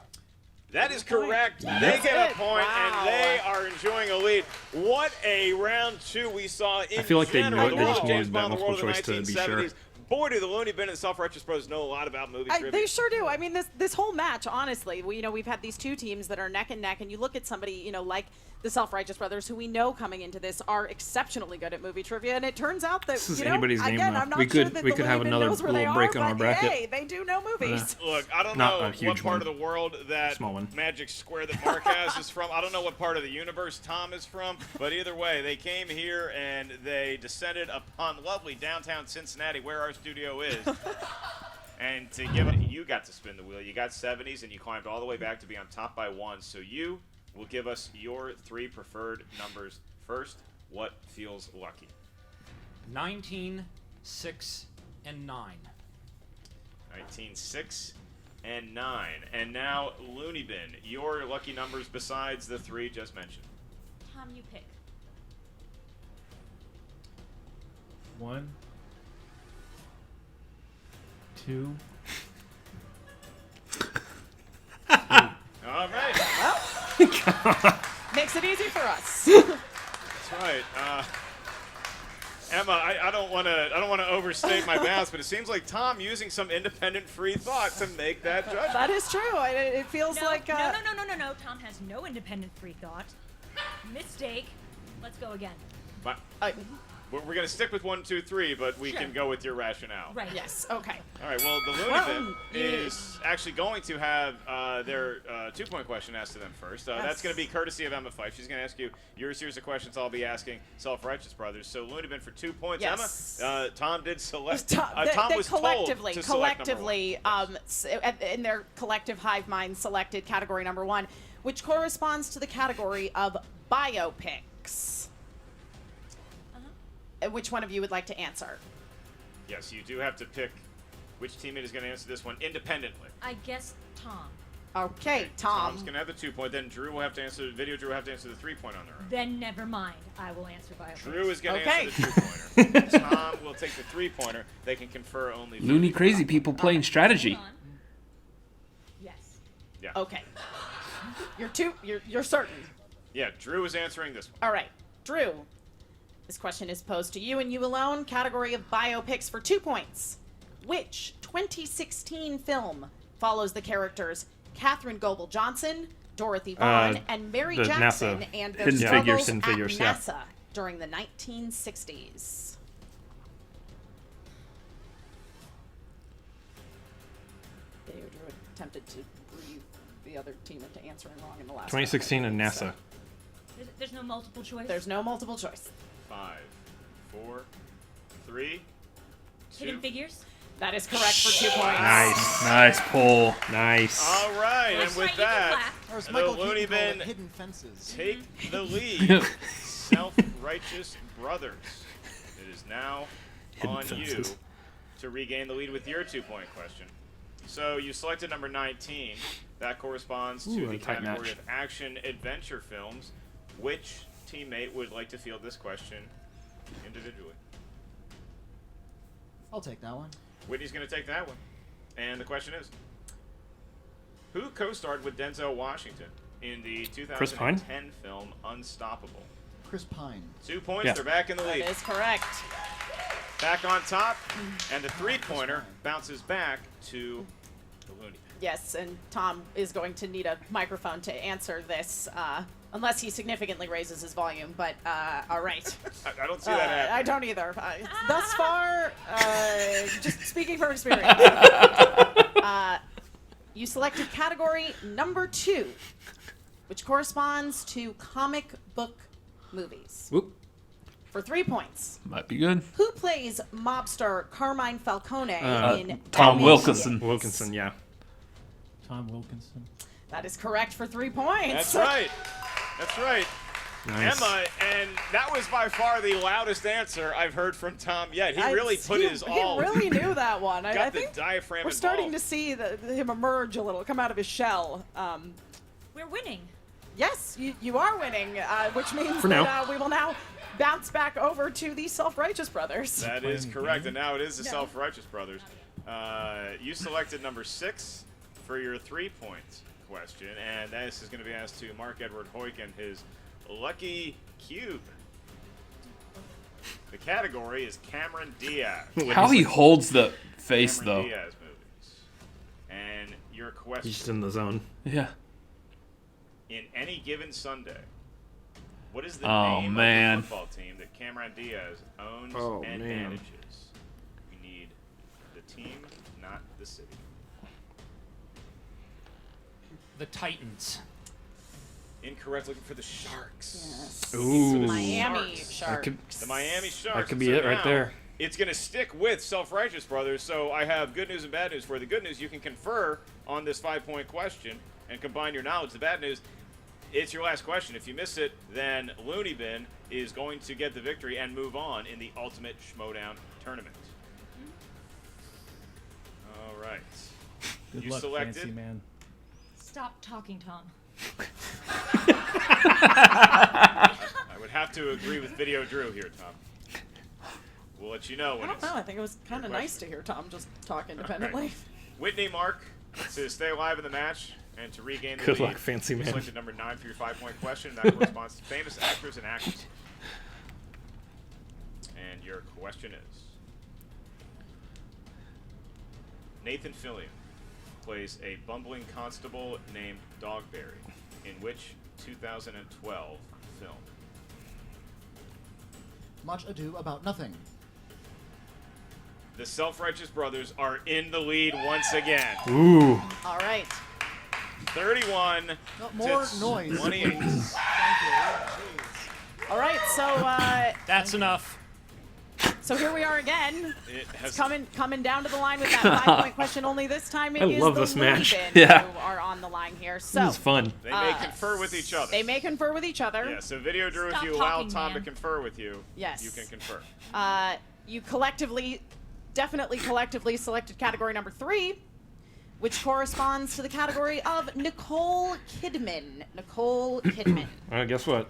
That is correct. They get a point, and they are enjoying a lead. What a round 2 we saw in I feel like they general. know- The they world just of James wanted that Bond, the world of the multiple choice to be 1970s. sure. Boy, do the Looney Bin and Self-Righteous Brothers know a lot about movie trivia. They sure do. I mean, this whole match, honestly, we've had these two teams that are neck and neck, and you look at somebody, like the Self-Righteous Brothers, who we know coming into this are exceptionally good at movie trivia, and it turns out that This is anybody's game, again, though. I'm not We sure could- that we the could have Looney Bin another knows where they little are, break on our but bracket. Hey, they do know movies. Look, I don't Not know a what huge part one. of the world that Small one. magic square that Mark has is from. I don't know what part of the universe Tom is from, but either way, they came here and they descended upon lovely downtown Cincinnati, where our studio is. And to give it, you got to spin the wheel. You got 70s, and you climbed all the way back to be on top by 1. So you will give us your 3 preferred numbers first. What feels lucky? 19, 6, and 9. 19, 6, and 9. And now, Looney Bin, your lucky numbers besides the 3 just mentioned. Tom, you pick. 1, 2. All right. Makes it easy for us. That's right. Emma, I don't want to overstate my bounds, but it seems like Tom using some independent free thought to make that judgment. That is true. It feels like No. Tom has no independent free thought. Mistake. Let's go again. But We're going to stick with 1, 2, 3, but we can go with your rationale. Right. Yes. Okay. All right. Well, the Loony Bin is actually going to have their 2-point question asked to them first. That's going to be courtesy of Emma Fife. She's going to ask you your series of questions. I'll be asking Self-Righteous Brothers. So Loony Bin for 2 points. Yes. Emma, Tom did select. Tom was collectively, told to select number 1. in their collective hive mind, selected category number 1, which corresponds to the category of biopics. Which one of you would like to answer? Yes, you do have to pick which teammate is going to answer this one independently. I guess Tom. Okay, Tom. Tom's going to have the 2-point. Then Drew will have to answer. Drew will have to answer the 3-point on their own. Then never mind. I will answer biopics. Drew is going to answer the 2-pointer. Tom will take the 3-pointer. They can confer only. Loony crazy people playing strategy. Yes. Yeah. Okay. You're certain. Yeah, Drew is answering this one. All right, Drew. This question is posed to you and you alone. Category of biopics for 2 points. Which 2016 film follows the characters Katherine Goebel Johnson, Dorothy Vaughan, and Mary the Jackson NASA and their Hidden struggles Figures, at yeah. NASA during the 1960s? Drew attempted to breathe the other team into answering wrong in the last 2016 and NASA. So. There's no multiple choice? There's no multiple choice. 5, 4, 3, 2. Hidden Figures? That is correct for 2 points. Nice pull. Nice. All right, and with that, Or as the Michael Loony Keaton called Bin it, hidden fences. take the lead. Self-Righteous Brothers. It is now Hidden on you fences. to regain the lead with your 2-point question. So you selected number 19. That corresponds to the tight category match. of action-adventure films. Which teammate would like to field this question individually? I'll take that one. Whitney's going to take that one. And the question is, who co-starred with Denzel Washington in the 2010 film Unstoppable? Chris Pine. 2 points, Yeah. they're back in the lead. That is correct. Back on top, and the 3-pointer bounces back to the Loony Bin. Yes, and Tom is going to need a microphone to answer this, unless he significantly raises his volume, but all right. I don't see that happening. I don't either. Thus far, just speaking from experience, you selected category number 2, which corresponds to comic book movies. Whoop. For 3 points. Might be good. Who plays mobster Carmine Falcone in Tom Batman Wilkinson. Begins? Wilkinson, yeah. Tom Wilkinson. That is correct for 3 points. That's right. That's right. Nice. Emma, and that was by far the loudest answer I've heard from Tom yet. He really put his all. He really knew that one. I Got think the diaphragm we're starting involved. to see him emerge a little, come out of his shell. We're winning. Yes, you are winning, which means For that now. we will now bounce back over to the Self-Righteous Brothers. That is correct, and now it is the Self-Righteous Brothers. You selected number 6 for your 3-point question, and this is going to be asked to Mark Edward Hoyk and his Lucky Cube. The category is Cameron Diaz. How he holds the face, Cameron though. Diaz movies. And your question. He's just in the zone. Yeah. In any given Sunday, what is the Oh, name man. of the football team that Cameron Diaz owns Oh, and man. manages? We need the team, not the city. The Titans. Incorrect. Looking for the Sharks. Ooh. Miami Sharks. Sharks. The Miami Sharks. That could be So it right now, there. It's going to stick with Self-Righteous Brothers, so I have good news and bad news for you. The good news, you can confer on this 5-point question and combine your knowledge. The bad news, it's your last question. If you miss it, then Loony Bin is going to get the victory and move on in the Ultimate Schmoedown Tournament. All right. Good You luck, selected. fancy man. Stop talking, Tom. I would have to agree with Video Drew here, Tom. We'll let you know I when don't it's know. I think it was kind of your nice to hear Tom just talk independently. Right. Whitney Mark to stay alive in the match and to regain the Good lead. luck, fancy You man. selected number 9 for your 5-point question. That corresponds to famous actors and actors. And your question is: Nathan Fillion plays a bumbling constable named Dogberry in which 2012 film? Much Ado About Nothing. The Self-Righteous Brothers are in the lead once again. Ooh. All right. 31 More to noise. 28. All right, so That's enough. so here we are again. It has Coming down to the line with that 5-point question. Only this time it I is love the this Loony match. Bin Yeah. who are on the line here. So This is fun. They may confer with each other. They may confer with each other. Yeah, so Video Drew, if Stop you allow talking, Tom man. to confer with you, Yes. you can confer. You definitely collectively selected category number 3, which corresponds to the category of Nicole Kidman. Nicole Kidman. All right, guess what?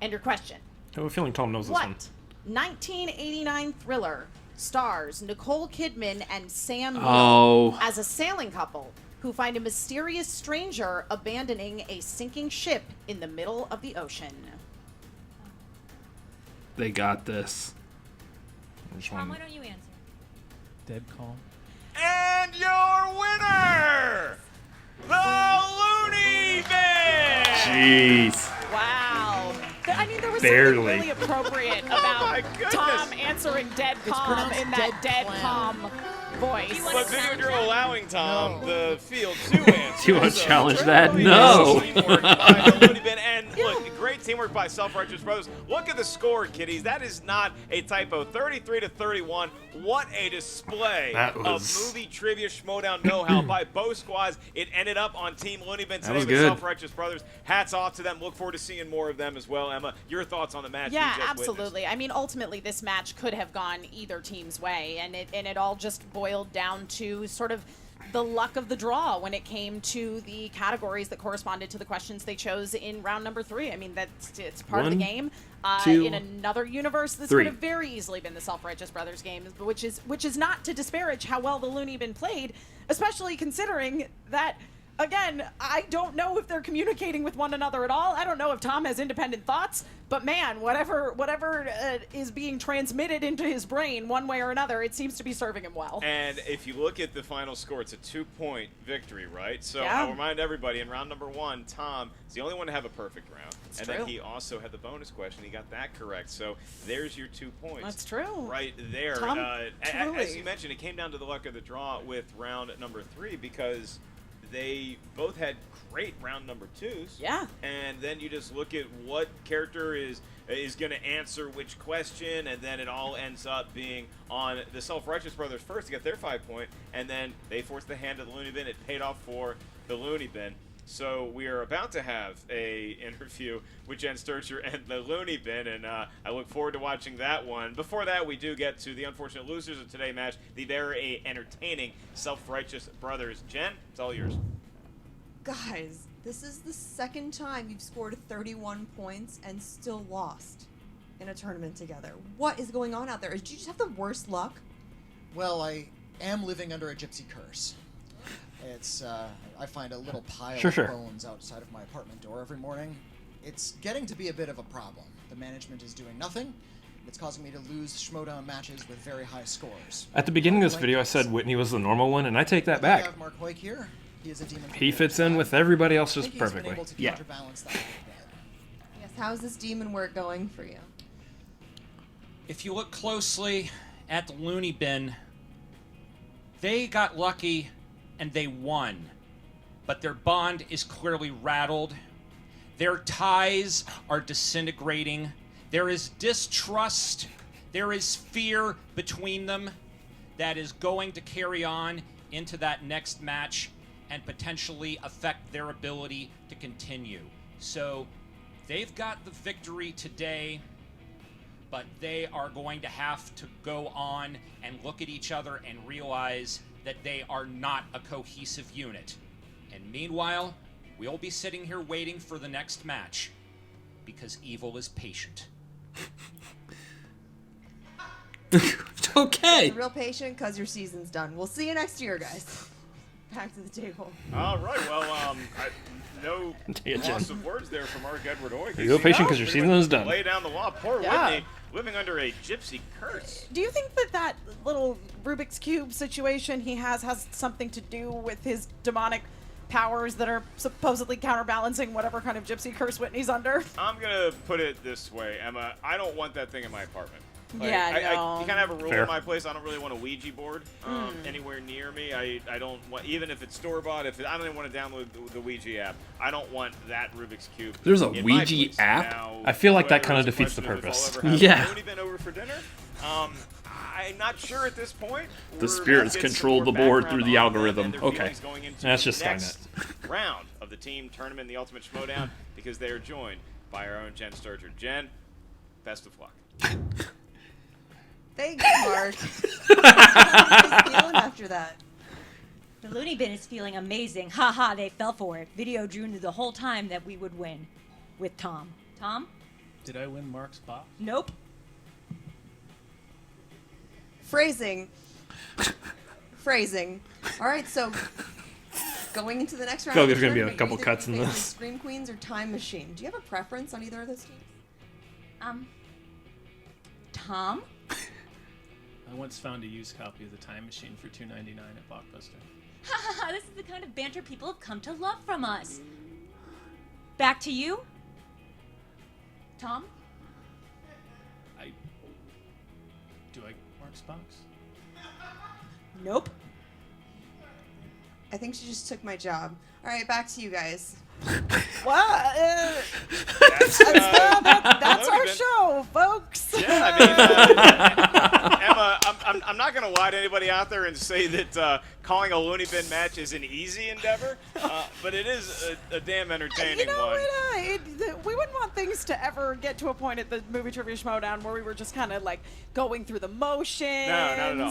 And your question. I have a feeling Tom knows this one. What 1989 thriller stars Nicole Kidman and Sam Neill Oh. as a sailing couple who find a mysterious stranger abandoning a sinking ship in the middle of the ocean? They got this. Which Tom, one? why don't you answer? Dead calm. And your winner, the Loony Bin! Jeez. Wow. I mean, there was Barely. something really appropriate my about goodness. Tom answering dead calm pronounced in that dead dead clam. calm voice. But Video Drew allowing Tom the field to answer. Do you want to So, challenge really that? nice No. teamwork by the Loony Bin. And look, great teamwork by Self-Righteous Brothers. Look at the score, kiddies. That is not a typo. 33 to 31. What a display That of was- movie trivia Schmoedown know-how by both squads. It ended up on Team Loony Bin today was with good. Self-Righteous Brothers. Hats off to them. Look forward to seeing more of them as well. Emma, your thoughts on the match? Yeah, you just absolutely. witnessed? I mean, ultimately, this match could have gone either team's way, and it all just boiled down to sort of the luck of the draw when it came to the categories that corresponded to the questions they chose in round number 3. I mean, it's part of the One, game. two, In another universe, this 3. could have very easily been the Self-Righteous Brothers game, which is not to disparage how well the Loony Bin played, especially considering that. Again, I don't know if they're communicating with one another at all. I don't know if Tom has independent thoughts, but man, whatever is being transmitted into his brain one way or another, it seems to be serving him well. And if you look at the final score, it's a 2-point victory, right? So Yeah. I'll remind everybody, in round number 1, Tom is the only one to have a perfect round. That's Then true. he also had the bonus question. He got that correct. So there's your 2 points. That's true. Right there. Tom, As truly. you mentioned, it came down to the luck of the draw with round number 3 because they both had great round number 2s. Yeah. And then you just look at what character is going to answer which question, and then it all ends up being on the Self-Righteous Brothers first to get their 5-point, and then they forced the hand of the Loony Bin. It paid off for the Loony Bin. So we are about to have a interview with Jen Sturcher and the Loony Bin, and I look forward to watching that one. Before that, we do get to the unfortunate losers of today's match, the very entertaining Self-Righteous Brothers. Jen, it's all yours. Guys, this is the second time you've scored 31 points and still lost in a tournament together. What is going on out there? Did you just have the worst luck? Well, I am living under a gypsy curse. It's, I find a little pile of bones outside of my apartment door every morning. It's getting to be a bit of a problem. The management is doing nothing. It's causing me to lose Schmoedown matches with very high scores. At the beginning of this video, I said Whitney was the normal one, and I take that I back. have Mark Hoyk here. He is a demon. He fits in with everybody else just I think he's been perfectly. able to Yeah. counterbalance that a little bit. Yes, how's this demon work going for you? If you look closely at the Loony Bin, they got lucky and they won. But their bond is clearly rattled. Their ties are disintegrating. There is distrust. There is fear between them that is going to carry on into that next match and potentially affect their ability to continue. So they've got the victory today, but they are going to have to go on and look at each other and realize that they are not a cohesive unit. And meanwhile, we'll be sitting here waiting for the next match because evil is patient. Okay. You're real patient because your season's done. We'll see you next year, guys. Back to the table. All right. Well, no Yeah, Jen. loss of words there from Mark Edward Hoyk. You're patient 'cause your season is done. Lay down the law. Poor Yeah. Whitney, living under a gypsy curse. Do you think that little Rubik's Cube situation he has something to do with his demonic powers that are supposedly counterbalancing whatever kind of gypsy curse Whitney's under. I'm going to put it this way, Emma. I don't want that thing in my apartment. Like, Yeah, you no. kind of have a rule Fair. in my place. I don't really want a Ouija board anywhere near me. I don't want, even if it's store-bought, I don't even want to download the Ouija app. I don't want that Rubik's Cube. There's a in my Ouija place. app? Now, I feel like that whether kind of it's a defeats the question of if purpose. I'll ever have Yeah. Loony Bin over for dinner. I'm not sure at this point. The spirits control the board through the algorithm. Okay. That's just next round of the team tournament, the Ultimate Schmoedown, because they are joined by our own Jen Sturger. Jen, best of luck. Thanks, Mark. How are you feeling after that? The Loony Bin is feeling amazing. Ha ha, they fell for it. Video drew the whole time that we would win with Tom. Tom? Did I win Mark's box? Nope. Phrasing. All right, so going into the next round. feel like there's going gonna to be a couple cuts in this. Scream Queens or Time Machine? Do you have a preference on either of those teams? Tom? I once found a used copy of The Time Machine for $2.99 at Blockbuster. Ha ha ha, this is the kind of banter people have come to love from us. Back to you. Tom? Do I Mark's box? Nope. I think she just took my job. All right, back to you guys. What? That's That's our show, folks. Yeah, I mean, Emma, I'm not going to lie to anybody out there and say that calling a Loony Bin match is an easy endeavor, but it is a damn entertaining one. We wouldn't want things to ever get to a point at the Movie Trivia Schmoedown where we were just kind of like going through the motions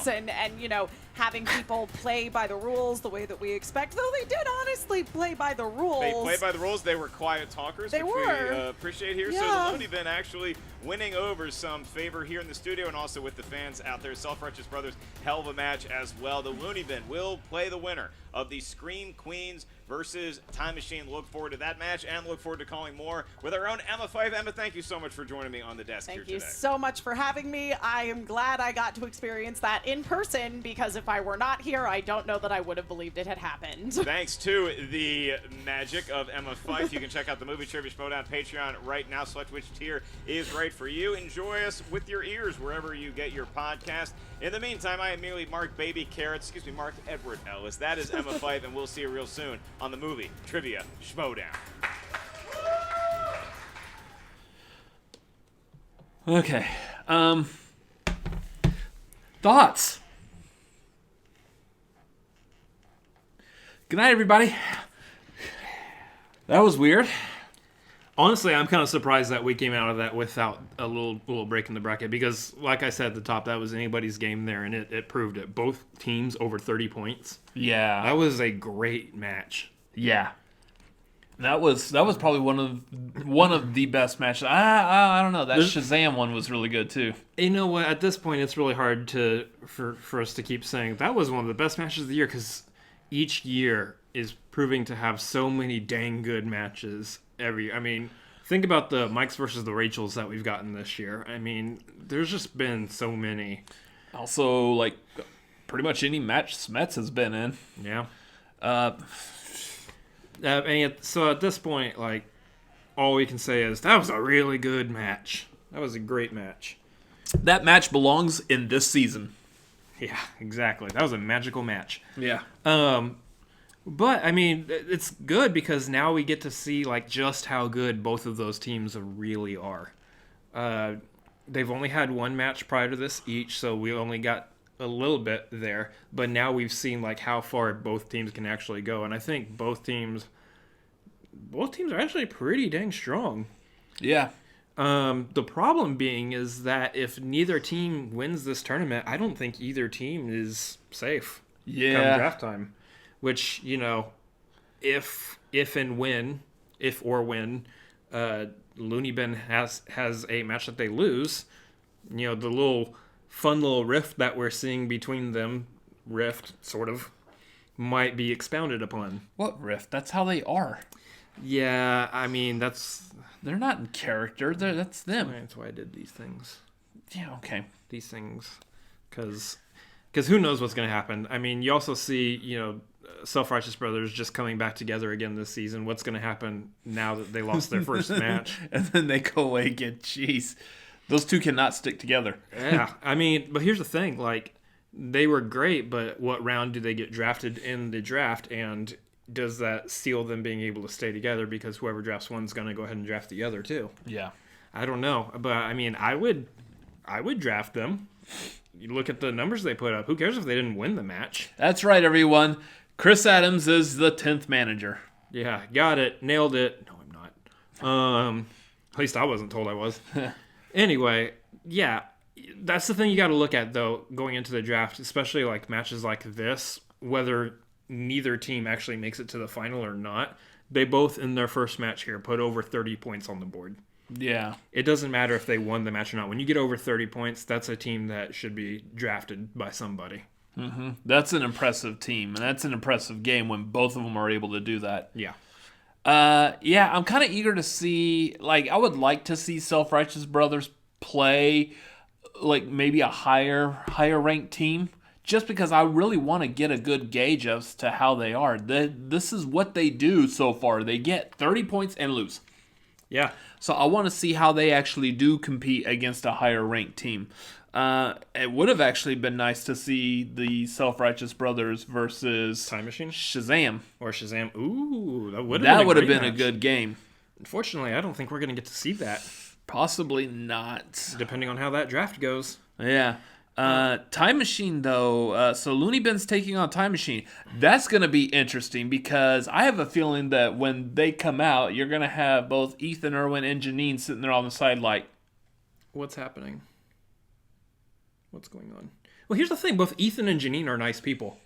and you know, having people play by the rules the way that we expect. Though they did honestly play by the rules. They played by the rules. They were quiet talkers, which we appreciate here. Yeah. So the Loony Bin actually winning over some favor here in the studio and also with the fans out there. Self-Righteous Brothers, hell of a match as well. The Loony Bin will play the winner of the Scream Queens versus Time Machine. Look forward to that match and look forward to calling more with our own Emma Fife. Emma, thank you so much for joining me on the desk here today. Thank you so much for having me. I am glad I got to experience that in person because if I were not here, I don't know that I would have believed it had happened. Thanks to the magic of Emma Fife. You can check out the Movie Trivia Schmoedown Patreon right now. Select which tier is right for you. Enjoy us with your ears wherever you get your podcast. In the meantime, I am merely Mark Mark Edward Ellis. That is Emma Fife, and we'll see you real soon on the Movie Trivia Schmoedown. Okay. Thoughts? Good night, everybody. That was weird. Honestly, I'm kind of surprised that we came out of that without a little break in the bracket because, like I said at the top, that was anybody's game there, and it proved it. Both teams over 30 points. Yeah. That was a great match. Yeah. That was probably one of the best matches. I don't know. That Shazam one was really good too. You know what? At this point, it's really hard for us to keep saying that was one of the best matches of the year because each year is proving to have so many dang good matches. I mean, think about the Mikes versus the Rachels that we've gotten this year. I mean, there's just been so many. Also, like, pretty much any match Smets has been in. Yeah. So at this point, like, all we can say is that was a really good match. That was a great match. That match belongs in this season. Yeah, exactly. That was a magical match. Yeah. But, I mean, it's good because now we get to see, like, just how good both of those teams really are. They've only had one match prior to this each, so we only got a little bit there. But now we've seen, like, how far both teams can actually go. And I think both teams are actually pretty dang strong. Yeah. The problem being is that if neither team wins this tournament, I don't think either team is safe. Yeah. Come draft time. Which, you know, if when Loony Bin has a match that they lose, you know, the fun little rift that we're seeing between them, sort of, might be expounded upon. What rift? That's how they are. Yeah, I mean, they're not in character. That's them. That's why I did these things. Yeah, okay. These things. Because who knows what's going to happen. I mean, you also see, you know, Self-Righteous Brothers just coming back together again this season. What's going to happen now that they lost their first match? And then they go away again. Jeez. Those two cannot stick together. Yeah. I mean, but here's the thing. Like, they were great, but what round do they get drafted in the draft? And does that seal them being able to stay together? Because whoever drafts one's going to go ahead and draft the other, too. Yeah. I don't know. But, I mean, I would draft them. You look at the numbers they put up. Who cares if they didn't win the match? That's right, everyone. Chris Adams is the 10th manager. Yeah, got it. Nailed it. No, I'm not. At least I wasn't told I was. Anyway, yeah, that's the thing you got to look at, though, going into the draft, especially like matches like this, whether neither team actually makes it to the final or not. They both, in their first match here, put over 30 points on the board. Yeah. It doesn't matter if they won the match or not. When you get over 30 points, that's a team that should be drafted by somebody. Mm-hmm. That's an impressive team, and that's an impressive game when both of them are able to do that. Yeah. Yeah, I'm kind of eager to see, like, I would like to see Self-Righteous Brothers play, like, maybe a higher ranked team, just because I really want to get a good gauge as to how they are. This is what they do so far. They get 30 points and lose. Yeah. So I want to see how they actually do compete against a higher ranked team. It would have actually been nice to see the Self-Righteous Brothers versus Time Machine? Shazam. Or Shazam. Ooh, that would have been a good game. Unfortunately, I don't think we're going to get to see that. Possibly not. Depending on how that draft goes. Yeah. Time Machine, though. So Loony Bin's taking on Time Machine. That's going to be interesting because I have a feeling that when they come out, you're going to have both Ethan Irwin and Janine sitting there on the side like, what's happening? What's going on? Well, here's the thing. Both Ethan and Janine are nice people.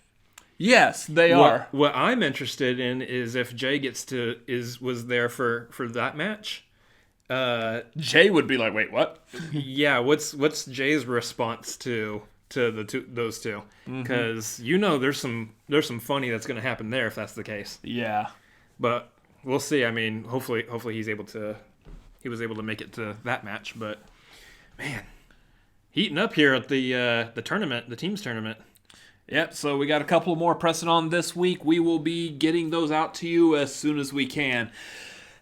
Yes, they are. What I'm interested in is if Jay was there for that match. Jay would be like, wait, what? Yeah, what's Jay's response to those two? Because there's some funny that's going to happen there if that's the case. Yeah, but we'll see. I mean, hopefully he was able to make it to that match. But man, heating up here at the tournament, the teams tournament. Yep, so we got a couple more pressing on this week. We will be getting those out to you as soon as we can.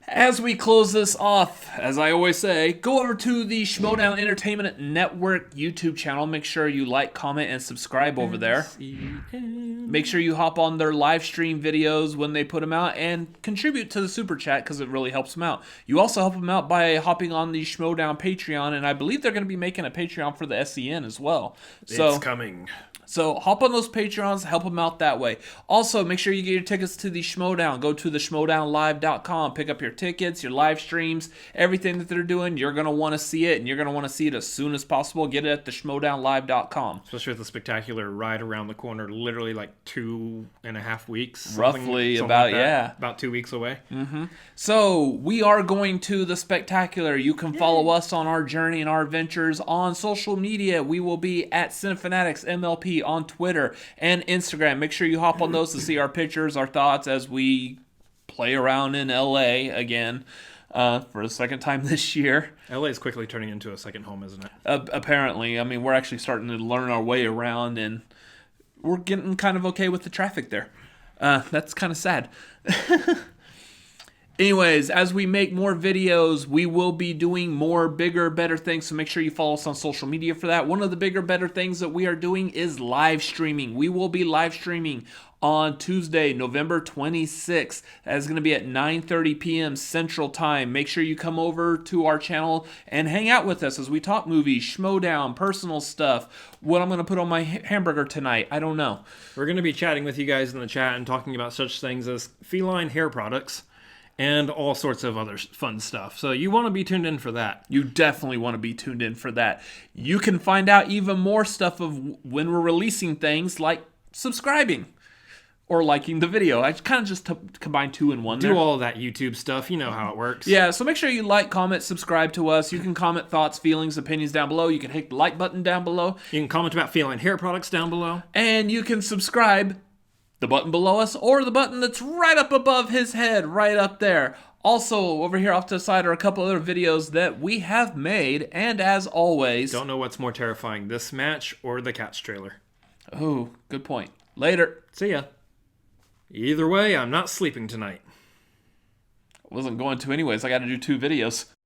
As we close this off, as I always say, go over to the Schmoedown Entertainment Network YouTube channel. Make sure you like, comment, and subscribe over there. Make sure you hop on their live stream videos when they put them out and contribute to the Super Chat because it really helps them out. You also help them out by hopping on the Schmoedown Patreon, and I believe they're going to be making a Patreon for the SCN as well. It's coming. So hop on those Patreons, help them out that way. Also, make sure you get your tickets to the Schmoedown. Go to the schmoedownlive.com. Pick up your tickets, your live streams, everything that they're doing. You're going to want to see it, and you're going to want to see it as soon as possible. Get it at the schmoedownlive.com. Especially with the spectacular right around the corner, literally like 2.5 weeks. Roughly, about 2 weeks away. Mm-hmm. So we are going to the spectacular. You can follow us on our journey and our adventures on social media. We will be at Cinefanatics MLP on Twitter and Instagram. Make sure you hop on those to see our pictures, our thoughts as we play around in LA again for the second time this year. LA is quickly turning into a second home, isn't it? Apparently. I mean, we're actually starting to learn our way around, and we're getting kind of okay with the traffic there. That's kind of sad. Anyways, as we make more videos, we will be doing more bigger, better things, so make sure you follow us on social media for that. One of the bigger, better things that we are doing is live streaming. We will be live streaming on Tuesday, November 26th. That is going to be at 9:30 p.m. Central Time. Make sure you come over to our channel and hang out with us as we talk movies, Schmoedown, personal stuff, what I'm going to put on my hamburger tonight. I don't know. We're going to be chatting with you guys in the chat and talking about such things as feline hair products and all sorts of other fun stuff. So you want to be tuned in for that. You definitely want to be tuned in for that. You can find out even more stuff of when we're releasing things like subscribing or liking the video. I kind of just combine two in one. Do all that YouTube stuff. You know how it works. Yeah, so make sure you like, comment, subscribe to us. You can comment thoughts, feelings, opinions down below. You can hit the like button down below. You can comment about feline hair products down below. And you can subscribe, the button below us, or the button that's right up above his head, right up there. Also, over here off to the side are a couple other videos that we have made, and as always... Don't know what's more terrifying, this match or the Cats trailer. Oh, good point. Later. See ya. Either way, I'm not sleeping tonight. I wasn't going to anyways. I got to do 2 videos.